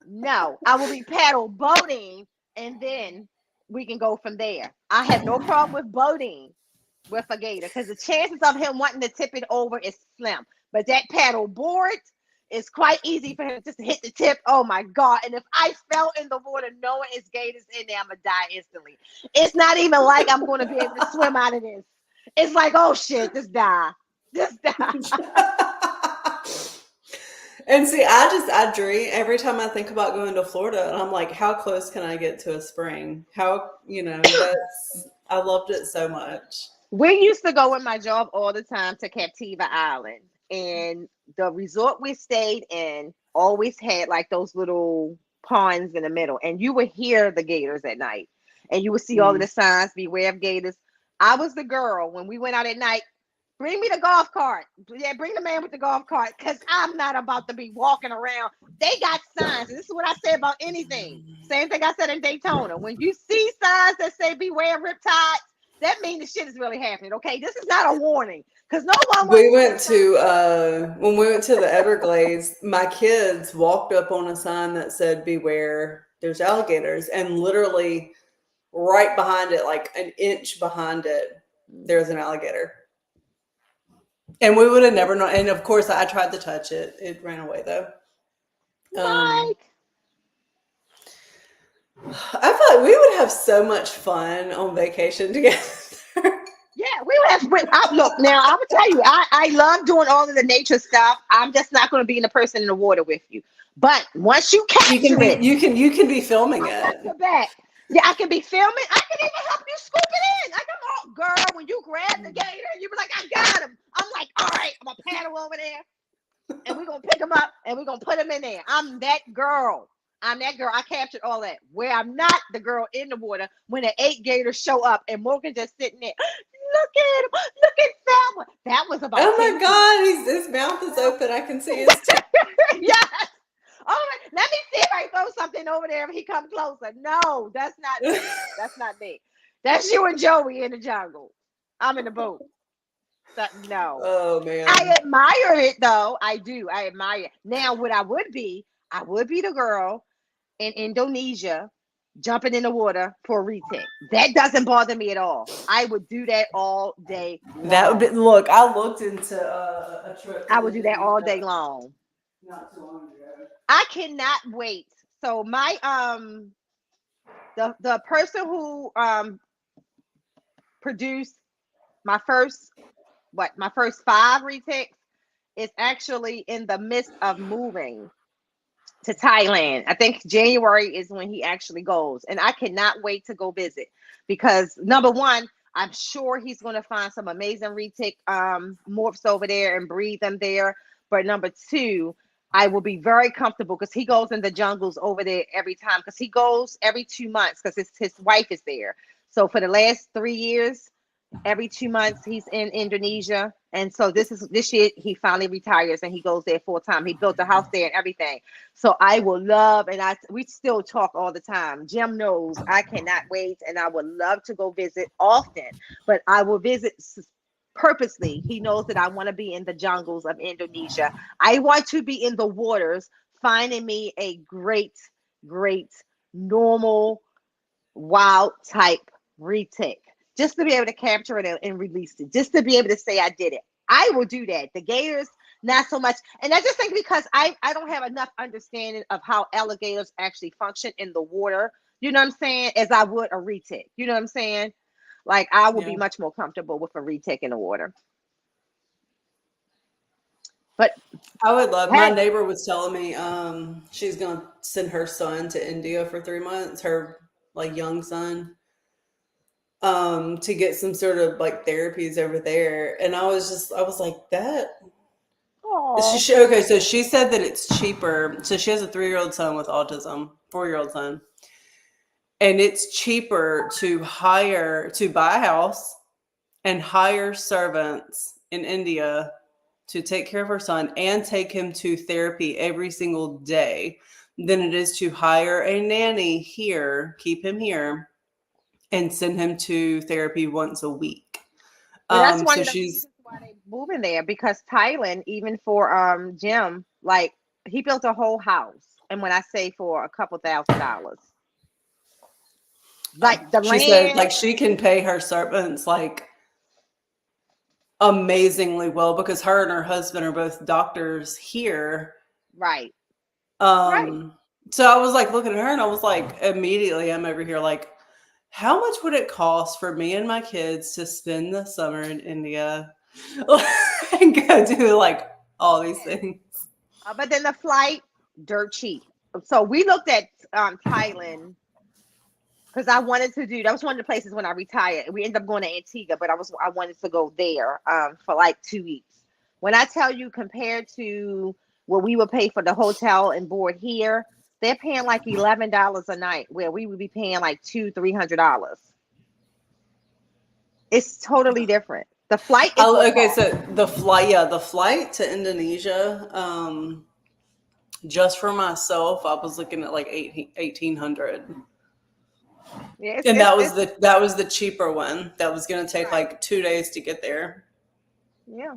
No, I will be paddle boating, and then we can go from there. I have no problem with boating with a gator because the chances of him wanting to tip it over is slim. But that paddle board is quite easy for him just to hit the tip. Oh my God. And if I fell in the water knowing it's gators in there, I'm going to die instantly. It's not even like I'm going to be able to swim out of this. It's like, oh shit, just die. Just die. And see, I dream every time I think about going to Florida, and I'm like, how close can I get to a spring? I loved it so much. We used to go with my job all the time to Captiva Island, and the resort we stayed in always had like those little ponds in the middle, and you would hear the gators at night, and you would see all of the signs, beware of gators. I was the girl when we went out at night. Bring me the golf cart. Yeah, bring the man with the golf cart, because I'm not about to be walking around. They got signs. And this is what I say about anything. Same thing I said in Daytona. When you see signs that say beware riptides, that means the shit is really happening. Okay, this is not a warning, because no one We wants went to when we went to the Everglades, my kids walked up on a sign that said beware, there's alligators, and literally right behind it, like an inch behind it, there's an alligator. And we would have never known. And of course, I tried to touch it. It ran away though. Mike. I feel like we would have so much fun on vacation together. Yeah, we would have. Look, now I will tell you, I love doing all of the nature stuff. I'm just not going to be the person in the water with you. But once you capture it, you can be filming it. Back. Yeah, I can be filming. I can even help you scoop it in. I can, oh, girl, when you grab the gator, you be like, I got him. I'm like, all right, I'm gonna paddle over there, and we're gonna pick him up, and we're gonna put him in there. I'm that girl. I captured all that. Where I'm not the girl in the water when the 8 gators show up and Morgan just sitting there. Look at him. Look at Thelma. That was about. Oh my God, his mouth is open. I can see his teeth. Yes. All right, let me see if I throw something over there if he comes closer. No, that's not me. That's not me. That's you and Joey in the jungle. I'm in the boat. No. Oh man. I admire it though. I do. I admire it. Now, what I would be the girl in Indonesia jumping in the water for a retake. That doesn't bother me at all. I would do that all day long. That would be, look, I looked into a trip. I would do that all day long. Not too long ago. I cannot wait. So my the person who produced my first 5 retakes is actually in the midst of moving to Thailand. I think January is when he actually goes, and I cannot wait to go visit, because number one, I'm sure he's going to find some amazing retake morphs over there and breed them there. But number two, I will be very comfortable because he goes in the jungles over there every time, because he goes every 2 months because his wife is there. So for the last 3 years, every 2 months he's in Indonesia. And so this year he finally retires and he goes there full time. He built a house there and everything. So I will love, and we still talk all the time. Jim knows I cannot wait, and I would love to go visit often, but I will visit purposely. He knows that I want to be in the jungles of Indonesia. I want to be in the waters, finding me a great normal wild type retake, just to be able to capture it and release it, just to be able to say I did it. I will do that. The gators, not so much. And I just think because I don't have enough understanding of how alligators actually function in the water, you know what I'm saying, as I would a retake. You know what I'm saying? Like, I will be much more comfortable with a retake in the water. But I would love, my neighbor was telling me she's going to send her son to India for 3 months, her like young son, to get some sort of like therapies over there. And I was like, that. Okay, so she said that it's cheaper. So she has a 3-year-old son with autism, 4-year-old son. And it's cheaper to buy a house and hire servants in India to take care of her son and take him to therapy every single day than it is to hire a nanny here, keep him here, and send him to therapy once a week. Well, that's one of the reasons why they moving there, because Thailand, even for Jim, like, he built a whole house, and when I say for a couple $1,000, like the land, said, like, she can pay her servants like amazingly well because her and her husband are both doctors here. Right. So I was like looking at her and I was like, immediately I'm over here like, how much would it cost for me and my kids to spend the summer in India and go do like all these things? But then the flight, dirt cheap. So we looked at Thailand because I wanted to do, that was one of the places when I retired. We ended up going to Antigua, but I wanted to go there for like 2 weeks. When I tell you, compared to what we would pay for the hotel and board here, they're paying like $11 a night, where we would be paying like $200-$300. It's totally different. The flight is what Okay, costs. so the flight to Indonesia, just for myself, I was looking at like 1800. Yeah, And that was the cheaper one. That was going to take right. like 2 days to get there. Yeah.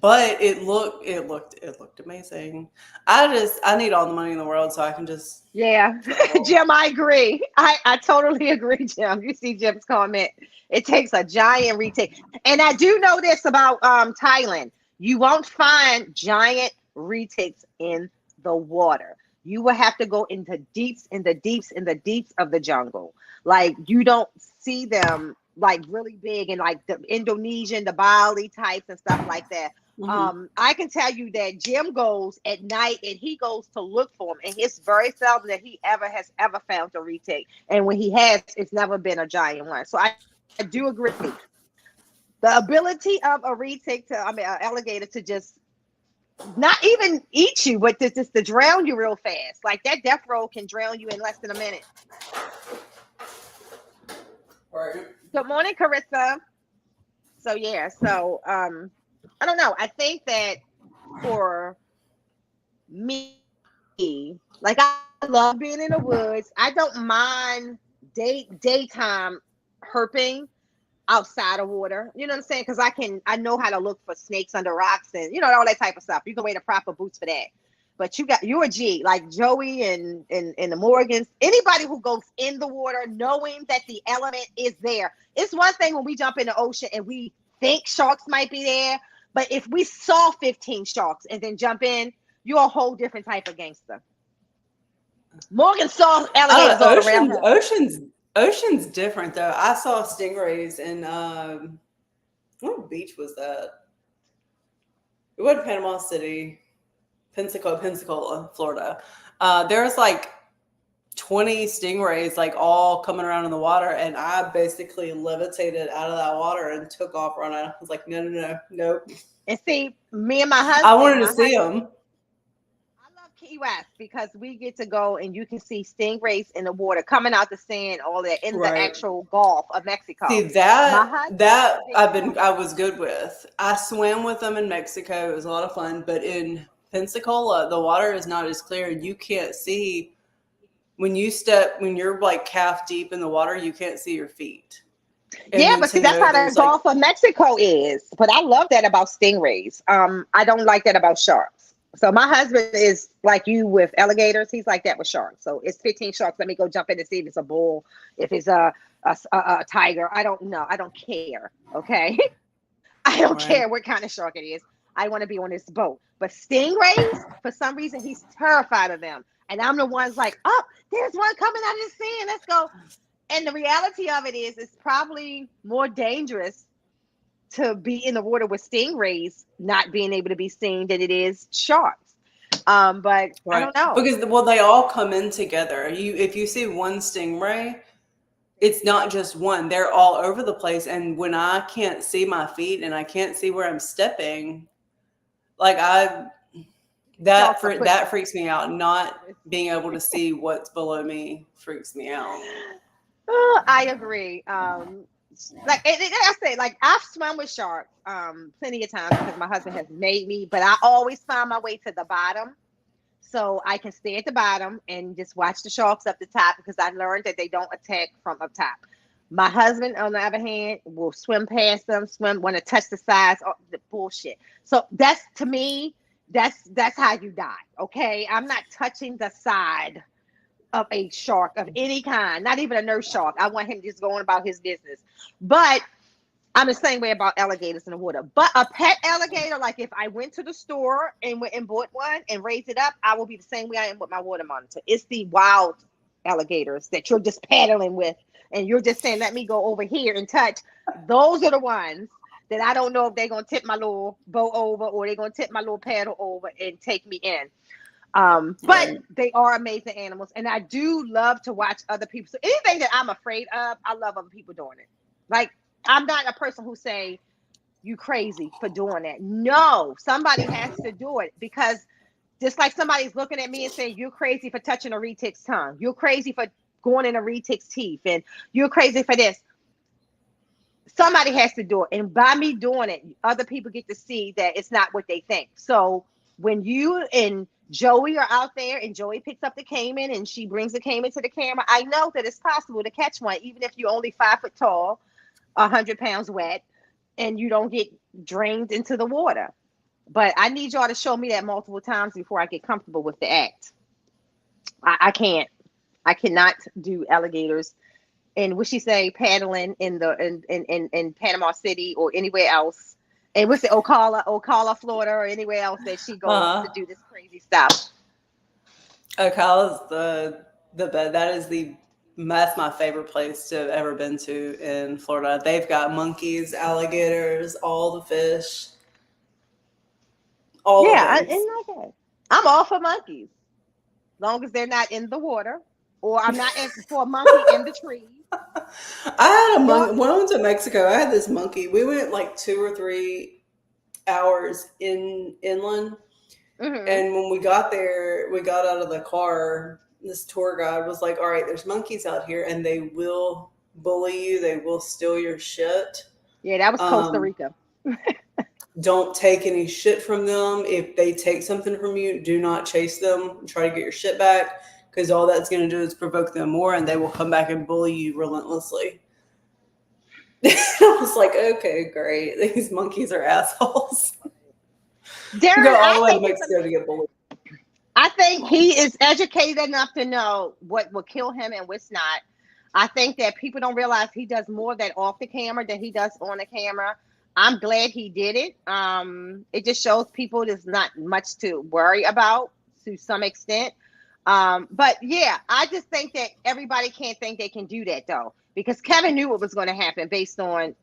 But it looked amazing. I need all the money in the world so I can just Yeah, travel. Jim, I agree. I totally agree, Jim. You see Jim's comment. It takes a giant retake. And I do know this about Thailand. You won't find giant retakes in the water. You will have to go into deeps, in the deeps, in the deeps of the jungle. Like you don't see them like really big and like the Indonesian, the Bali types and stuff like that. Hmm. I can tell you that Jim goes at night and he goes to look for them, and it's very seldom that he has ever found a retake. And when he has, it's never been a giant one. So I do agree. The ability of a retake to, I mean, an alligator to just not even eat you, but just to drown you real fast. Like that death roll can drown you in less than a minute. Right. Good morning, Carissa. So yeah, so I don't know. I think that for me, like I love being in the woods. I don't mind daytime herping outside of water. You know what I'm saying? Because I know how to look for snakes under rocks and all that type of stuff. You can wear the proper boots for that. But you're a G, like Joey and the Morgans. Anybody who goes in the water knowing that the element is there. It's one thing when we jump in the ocean and we think sharks might be there, but if we saw 15 sharks and then jump in, you're a whole different type of gangster. Morgan saw alligators all around Oceans, him. oceans, ocean's different though. I saw stingrays in what beach was that? It wasn't Panama City, Pensacola, Florida. There's like 20 stingrays like all coming around in the water, and I basically levitated out of that water and took off running. I was like, no, no, no, nope. And see, me and my I husband, wanted to see them. I love Key West because we get to go and you can see stingrays in the water coming out the sand, all that in the Right. actual Gulf of See Mexico. My husband that did not. I was good with. I swam with them in Mexico. It was a lot of fun, but in Pensacola, the water is not as clear. You can't see when you're like calf deep in the water. You can't see your feet, and Yeah, then but see, to that's know how the there's like Gulf of Mexico is. But I love that about stingrays. I don't like that about sharks. So my husband is like you with alligators. He's like that with sharks. So it's 15 sharks. Let me go jump in and see if it's a bull, if it's a tiger. I don't know. I don't care. Okay. I don't right. care what kind of shark it is. I want to be on this boat. But stingrays, for some reason, he's terrified of them. And I'm the one's like, oh, there's one coming out of the sand. Let's go. And the reality of it is, it's probably more dangerous to be in the water with stingrays not being able to be seen than it is sharks. But I Right. don't know. Because they all come in together. If you see one stingray, it's not just one. They're all over the place. And when I can't see my feet and I can't see where I'm stepping, like Sharks are that pushing. freaks me out. Not being able to see what's below me freaks me out. Oh, I agree. Like I say, like I've swum with sharks plenty of times because my husband has made me, but I always find my way to the bottom so I can stay at the bottom and just watch the sharks up the top because I learned that they don't attack from up top. My husband, on the other hand, will swim past them, want to touch the sides, the bullshit. So that's to me, that's how you die. Okay, I'm not touching the side of a shark of any kind, not even a nurse shark. I want him just going about his business. But I'm the same way about alligators in the water. But a pet alligator, like if I went to the store and went and bought one and raised it up, I will be the same way I am with my water monitor. It's the wild alligators that you're just paddling with and you're just saying, let me go over here and touch. Those are the ones that I don't know if they're going to tip my little boat over or they're going to tip my little paddle over and take me in. But Right. they are amazing animals, and I do love to watch other people. So anything that I'm afraid of, I love other people doing it. Like I'm not a person who say you crazy for doing that. No, somebody has to do it because Just like somebody's looking at me and saying, you're crazy for touching a retic's tongue. You're crazy for going in a retic's teeth. And you're crazy for this. Somebody has to do it. And by me doing it, other people get to see that it's not what they think. So when you and Joey are out there and Joey picks up the caiman and she brings the caiman to the camera, I know that it's possible to catch one, even if you're only 5 foot tall, 100 pounds wet, and you don't get drained into the water. But I need y'all to show me that multiple times before I get comfortable with the act. I cannot do alligators. And what she say, paddling in Panama City or anywhere else. And what's it, Ocala, Florida, or anywhere else that she goes to do this crazy stuff. Ocala's the bed. That's my favorite place to have ever been to in Florida. They've got monkeys, alligators, all the fish. I'm all for monkeys, long as they're not in the water, or I'm not for a monkey in the trees. I had a monkey when I went to Mexico. I had this monkey. We went like 2 or 3 hours inland, and when we got there, we got out of the car. This tour guide was like, "All right, there's monkeys out here, and they will bully you. They will steal your shit." Yeah, that was Costa Rica. Don't take any shit from them. If they take something from you, do not chase them and try to get your shit back, because all that's going to do is provoke them more, and they will come back and bully you relentlessly. I was like, okay, great. These monkeys are assholes. Darren, go all the way to Mexico to get bullied. I think he is educated enough to know what will kill him and what's not. I think that people don't realize he does more of that off the camera than he does on the camera. I'm glad he did it. It just shows people there's not much to worry about to some extent. But yeah, I just think that everybody can't think they can do that though, because Kevin knew what was going to happen based on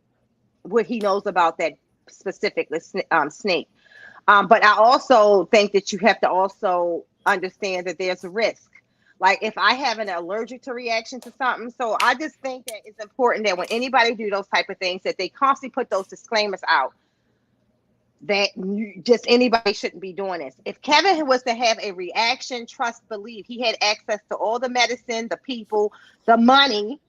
what he knows about that specific snake. But I also think that you have to also understand that there's a risk. Like if I have an allergic to reaction to something. So I just think that it's important that when anybody do those type of things, that they constantly put those disclaimers out that just anybody shouldn't be doing this. If Kevin was to have a reaction, trust, believe, he had access to all the medicine, the people, the money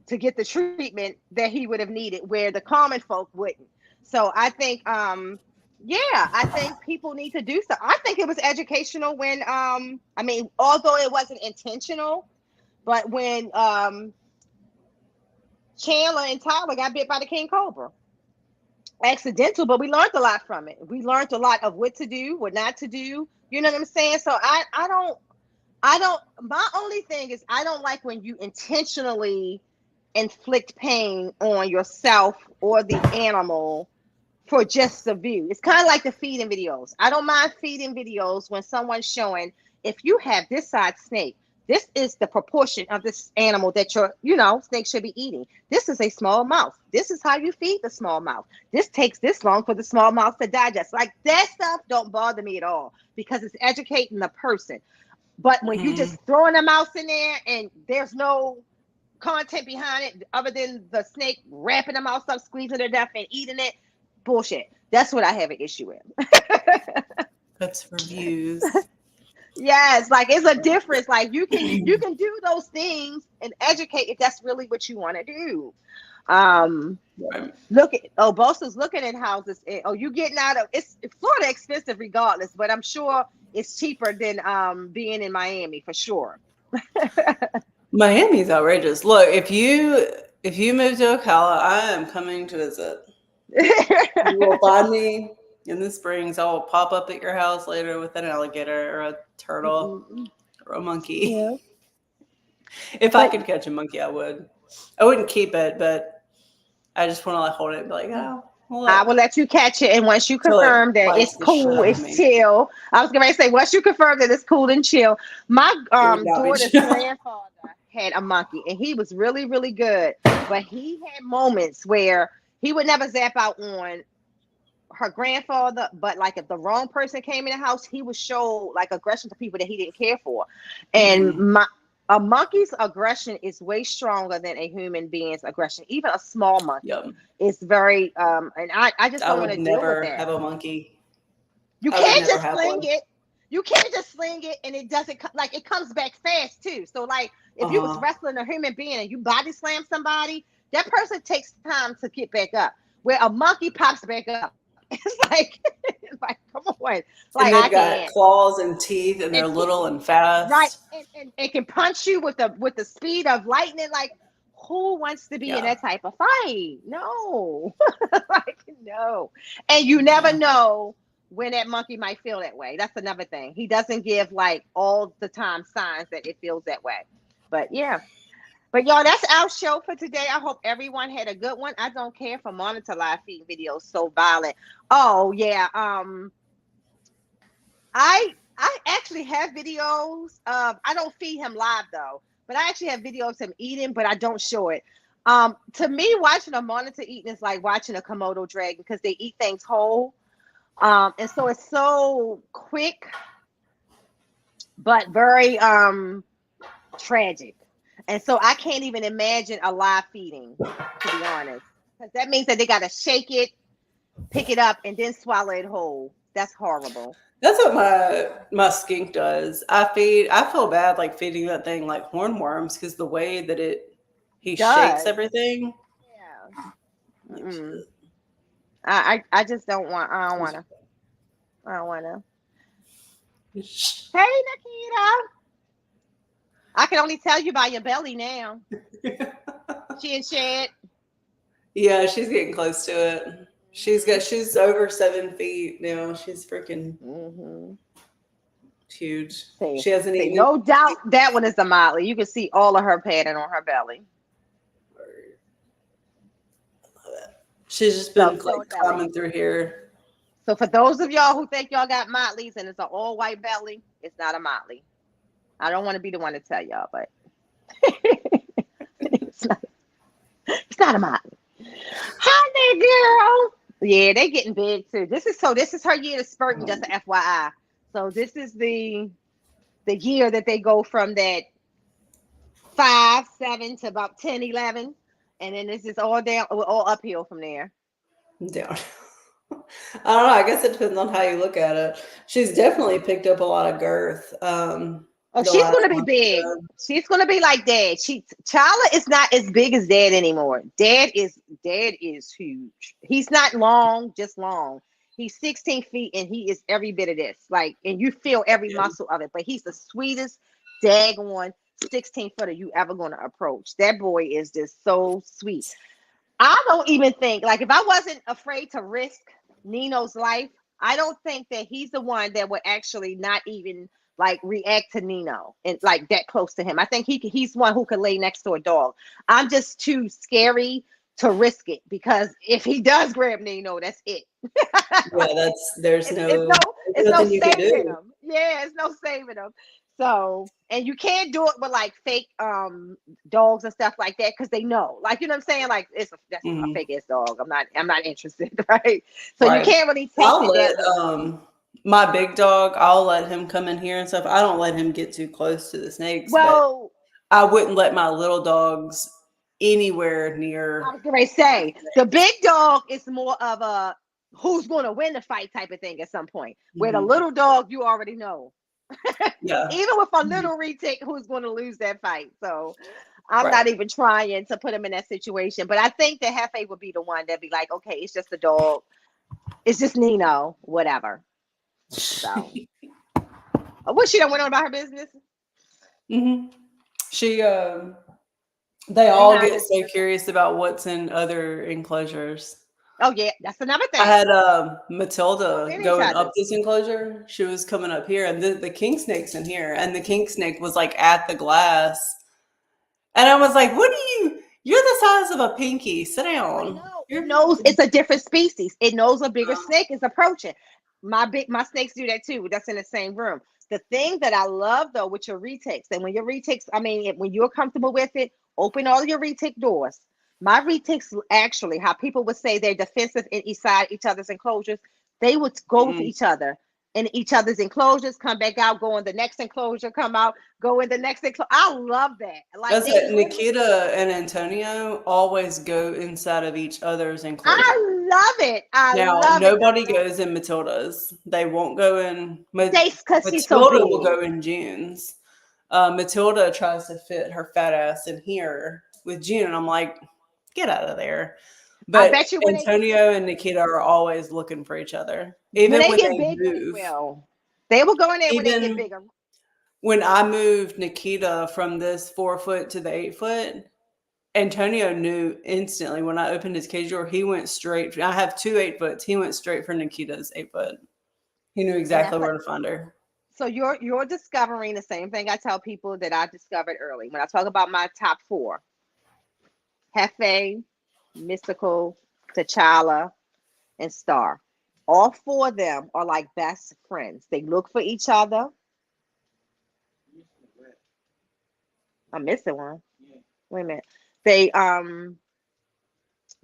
to get the treatment that he would have needed, where the common folk wouldn't. So I think, I think people need to do so. I think it was educational when, although it wasn't intentional, but when Chandler and Tyler got bit by the king cobra. Accidental, but we learned a lot from it. We learned a lot of what to do, what not to do. You know what I'm saying? So I don't, my only thing is I don't like when you intentionally inflict pain on yourself or the animal for just the view. It's kind of like the feeding videos. I don't mind feeding videos when someone's showing, if you have this size snake, this is the proportion of this animal that your, snake should be eating. This is a small mouth. This is how you feed the small mouth. This takes this long for the small mouth to digest. Like that stuff don't bother me at all because it's educating the person. But when you just throwing a mouse in there and there's no content behind it other than the snake wrapping the mouse up, squeezing it to death and eating it, bullshit. That's what I have an issue with. That's for views. Yes, like it's a difference. Like you can do those things and educate if that's really what you want to do. Right. Bosa's looking at houses. You getting out of it's Florida expensive regardless, but I'm sure it's cheaper than being in Miami for sure. Miami's outrageous. Look, if you move to Ocala, I am coming to visit. You will find me in the springs. I will pop up at your house later with an alligator or a turtle or a monkey. Yeah. If I could catch a monkey, I would. I wouldn't keep it, but I just want to hold it and be like, oh. Well, I will let you catch it, and once you confirm that it's cool, it's chill. I was going to say, once you confirm that it's cool and chill. My daughter's grandfather had a monkey, and he was really, really good. But he had moments where he would never zap out on her grandfather, but like if the wrong person came in the house, he would show like aggression to people that he didn't care for. And a monkey's aggression is way stronger than a human being's aggression. Even a small monkey is very and I just don't want to deal with that. Have a monkey. You can't just fling it. You can't just sling it and it doesn't like it comes back fast too. So like if you was wrestling a human being and you body slam somebody, that person takes time to get back up. Where a monkey pops back up, it's like come on, like And I they've got can't. claws and teeth, and they're And little and right, fast. and it can punch you with the speed of lightning. Like who wants to be in Yeah. that type of fight? No, like no. And you never Yeah. know when that monkey might feel that way. That's another thing. He doesn't give like all the time signs that it feels that way. But yeah. But y'all, that's our show for today. I hope everyone had a good one. I don't care for monitor live feed videos so violent. Oh yeah. I actually have videos of I don't feed him live though, but I actually have videos of him eating, but I don't show it. To me, watching a monitor eating is like watching a Komodo dragon because they eat things whole. And so it's so quick, but very tragic. And so I can't even imagine a live feeding, to be honest. Because that means that they gotta shake it, pick it up, and then swallow it whole. That's horrible. That's what my skink does. I feel bad like feeding that thing like hornworms because the way that he shakes Does. everything. Yeah. Like, Mm-mm. I just don't want. I don't want to. I don't want to. Hey, Nikita. I can only tell you by your belly now. Chin shed. Yeah, she's getting close to it. She's over 7 feet now. She's freaking huge. See, She hasn't eaten no doubt that one is the Motley. You can see all of her padding on her belly. She's just been like climbing through here. So for those of y'all who think y'all got Motleys and it's an all white belly, it's not a Motley. I don't want to be the one to tell y'all, but it's not a Motley. Hi there, girl. Yeah, they getting big too. This is her year to spurting, just an FYI. So this is the year that they go from that 5, 7 to about 10, 11. And then this is all down, all uphill from there. Down. I don't know. I guess it depends on how you look at it. She's definitely picked up a lot of girth. She's going to be big. She's going to be like Dad. Chala is not as big as Dad anymore. Dad is huge. He's not long, just long. He's 16 feet and he is every bit of this. Like, and you feel every muscle of it. But he's the sweetest daggone 16-footer you ever going to approach. That boy is just so sweet. I don't even think, like, if I wasn't afraid to risk Nino's life, I don't think that he's the one that would actually not even like react to Nino and like that close to him. I think he's one who could lay next to a dog. I'm just too scary to risk it because if he does grab Nino, that's it. Yeah, there's no saving him. Yeah, it's no saving him. So, and you can't do it with like fake dogs and stuff like that because they know, like, you know what I'm saying? Like that's a fake ass dog. I'm not interested, right? So you can't really take it. My big dog, I'll let him come in here and stuff. I don't let him get too close to the snakes. Well, but I wouldn't let my little dogs anywhere near. I was gonna say the big dog is more of a who's going to win the fight type of thing at some point. Where the little dog, you already know. Yeah. Even with a little retake, who's going to lose that fight? So I'm not even trying to put him in that situation. But I think that Hefe would be the one that'd be like, okay, it's just a dog. It's just Nino, whatever. So what, she done went on about her business? She they all get so curious about what's in other enclosures. Oh yeah, that's another thing. I had Matilda going up this enclosure. She was coming up here, and the king snake's in here, and the king snake was like at the glass, and I was like, "What are you? You're the size of a pinky. Sit down." It knows it's a different species. It knows a bigger snake is approaching. My snakes do that too. That's in the same room. The thing that I love though with your retakes, and when your retakes, when you're comfortable with it, open all your retake doors. My retakes, actually, how people would say they're defensive inside each other's enclosures, they would go to each other in each other's enclosures, come back out, go in the next enclosure, come out, go in the next enclosure. I love that. Like Nikita and Antonio always go inside of each other's enclosure. I love it. I Now, love it. nobody goes in Matilda's. They won't go in. Because she's so Matilda will big. go in June's. Matilda tries to fit her fat ass in here with June. And I'm like, get out of there. I But bet you when Antonio and Nikita are always looking for each other, when even they when get they bigger, they move. will. They will go in there when they get Even bigger. when I moved Nikita from this 4 foot to the 8 foot, Antonio knew instantly when I opened his cage door, he went straight. I have two 8 foots. He went straight for Nikita's 8 foot. He knew And exactly that's what where to find her. so you're discovering the same thing I tell people that I discovered early. When I talk about my top four, Hefe, Mystical, T'Challa, and Star. All four of them are like best friends. They look for each other. I'm missing one. Wait a minute.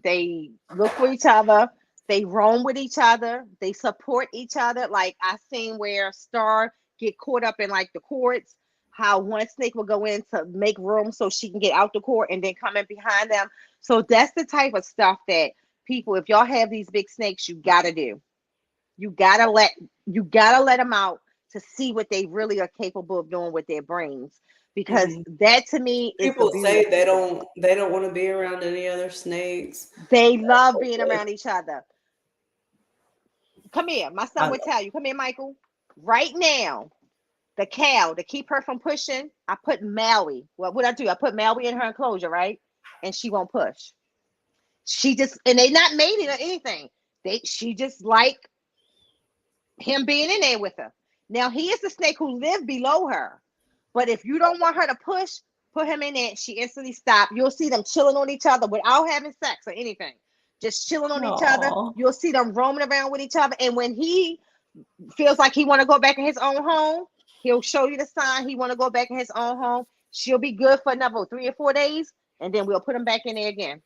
They look for each other. They roam with each other. They support each other. Like I seen where Star get caught up in like the courts, how one snake will go in to make room so she can get out the court and then come in behind them. So that's the type of stuff that people, if y'all have these big snakes, you gotta do. You gotta let them out to see what they really are capable of doing with their brains. Because Mhm. that to me is the People beauty say of snakes. they don't want to be around any other snakes. They love being around each other. Come here. My son I, would tell you. Come here, Michael. Right now, the cow, to keep her from pushing, I put Maui. Well, what I do, I put Maui in her enclosure, right? And she won't push. She just, and they not mating or anything. She just like him being in there with her. Now, he is the snake who lived below her. But if you don't want her to push, put him in there. She instantly stop. You'll see them chilling on each other without having sex or anything. Just chilling on each other. Aw. You'll see them roaming around with each other. And when he feels like he want to go back in his own home, he'll show you the sign he want to go back in his own home. She'll be good for another 3 or 4 days, and then we'll put him back in there again.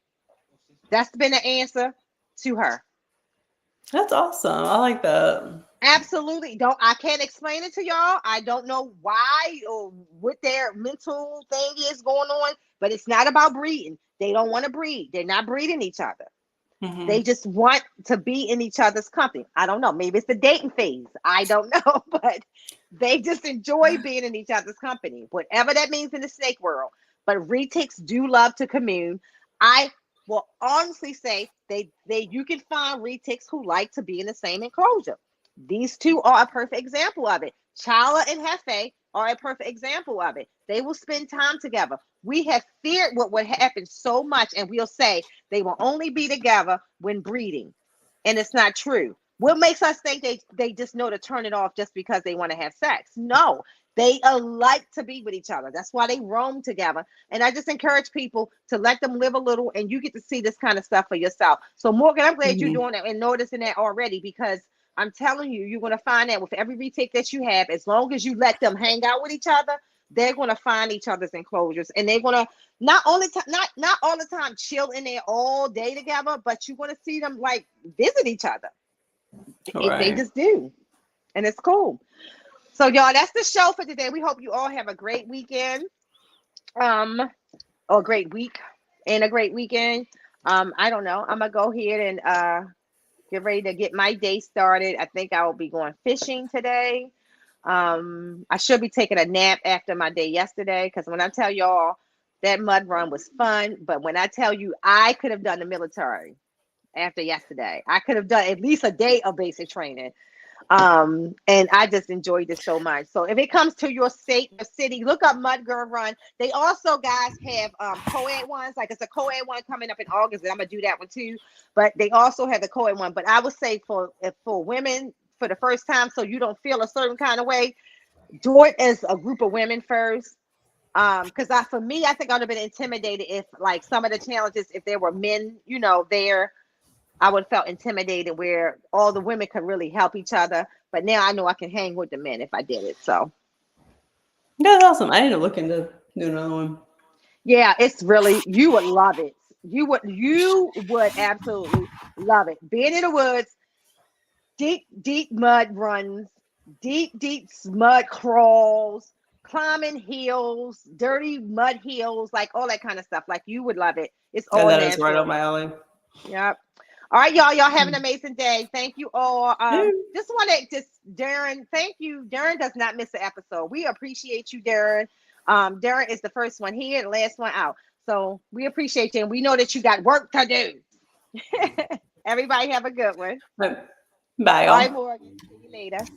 That's been the answer to her. That's awesome. I like that. Absolutely. Don't I can't explain it to y'all. I don't know why or what their mental thing is going on, but it's not about breeding. They don't want to breed. They're not breeding each other. They Hmm. just want to be in each other's company. I don't know. Maybe it's the dating phase. I don't know, but they just enjoy being in each other's company, whatever that means in the snake world. But retics do love to commune. I will honestly say they you can find retics who like to be in the same enclosure. These two are a perfect example of it. Chala and Hefe are a perfect example of it. They will spend time together. We have feared what would happen so much, and we'll say they will only be together when breeding. And it's not true. What makes us think they just know to turn it off just because they want to have sex? No, they like to be with each other. That's why they roam together. And I just encourage people to let them live a little, and you get to see this kind of stuff for yourself. So Morgan, I'm glad you're Hmm. doing that and noticing that already, because I'm telling you, you're going to find that with every retake that you have, as long as you let them hang out with each other, they're going to find each other's enclosures, and they're going to not all the time chill in there all day together, but you're going to see them like visit each other. All They right. just do, and it's cool. So y'all, that's the show for today. We hope you all have a great weekend, um, or a great week and a great weekend. I don't know. I'm gonna go ahead and get ready to get my day started. I think I will be going fishing today. I should be taking a nap after my day yesterday, because when I tell y'all that mud run was fun, but when I tell you I could have done the military after yesterday, I could have done at least a day of basic training. And I just enjoyed this so much. So if it comes to your state, your city, look up Mud Girl Run. They also, guys, have co-ed ones. Like it's a co-ed one coming up in August, and I'm gonna do that one too. But they also have the co-ed one. But I would say for women for the first time, so you don't feel a certain kind of way, do it as a group of women first. Because for me, I think I would have been intimidated if like some of the challenges, if there were men, there. I would have felt intimidated where all the women could really help each other. But now I know I can hang with the men if I did it. So That's awesome. I need to look into doing another one. yeah, it's really, you would love it. You would absolutely love it. Being in the woods, deep mud runs, deep mud crawls, climbing hills, dirty mud hills, like all that kind of stuff. Like you would love it. It's Yeah, all that is right up natural. my alley. Yep. All right, y'all. Y'all have an amazing day. Thank you all. Yeah. Just want to Darren. Thank you. Darren does not miss an episode. We appreciate you, Darren. Darren is the first one here and last one out. So we appreciate you, and we know that you got work to do. Everybody have a good one. Bye, All right, y'all. Morgan. See you later.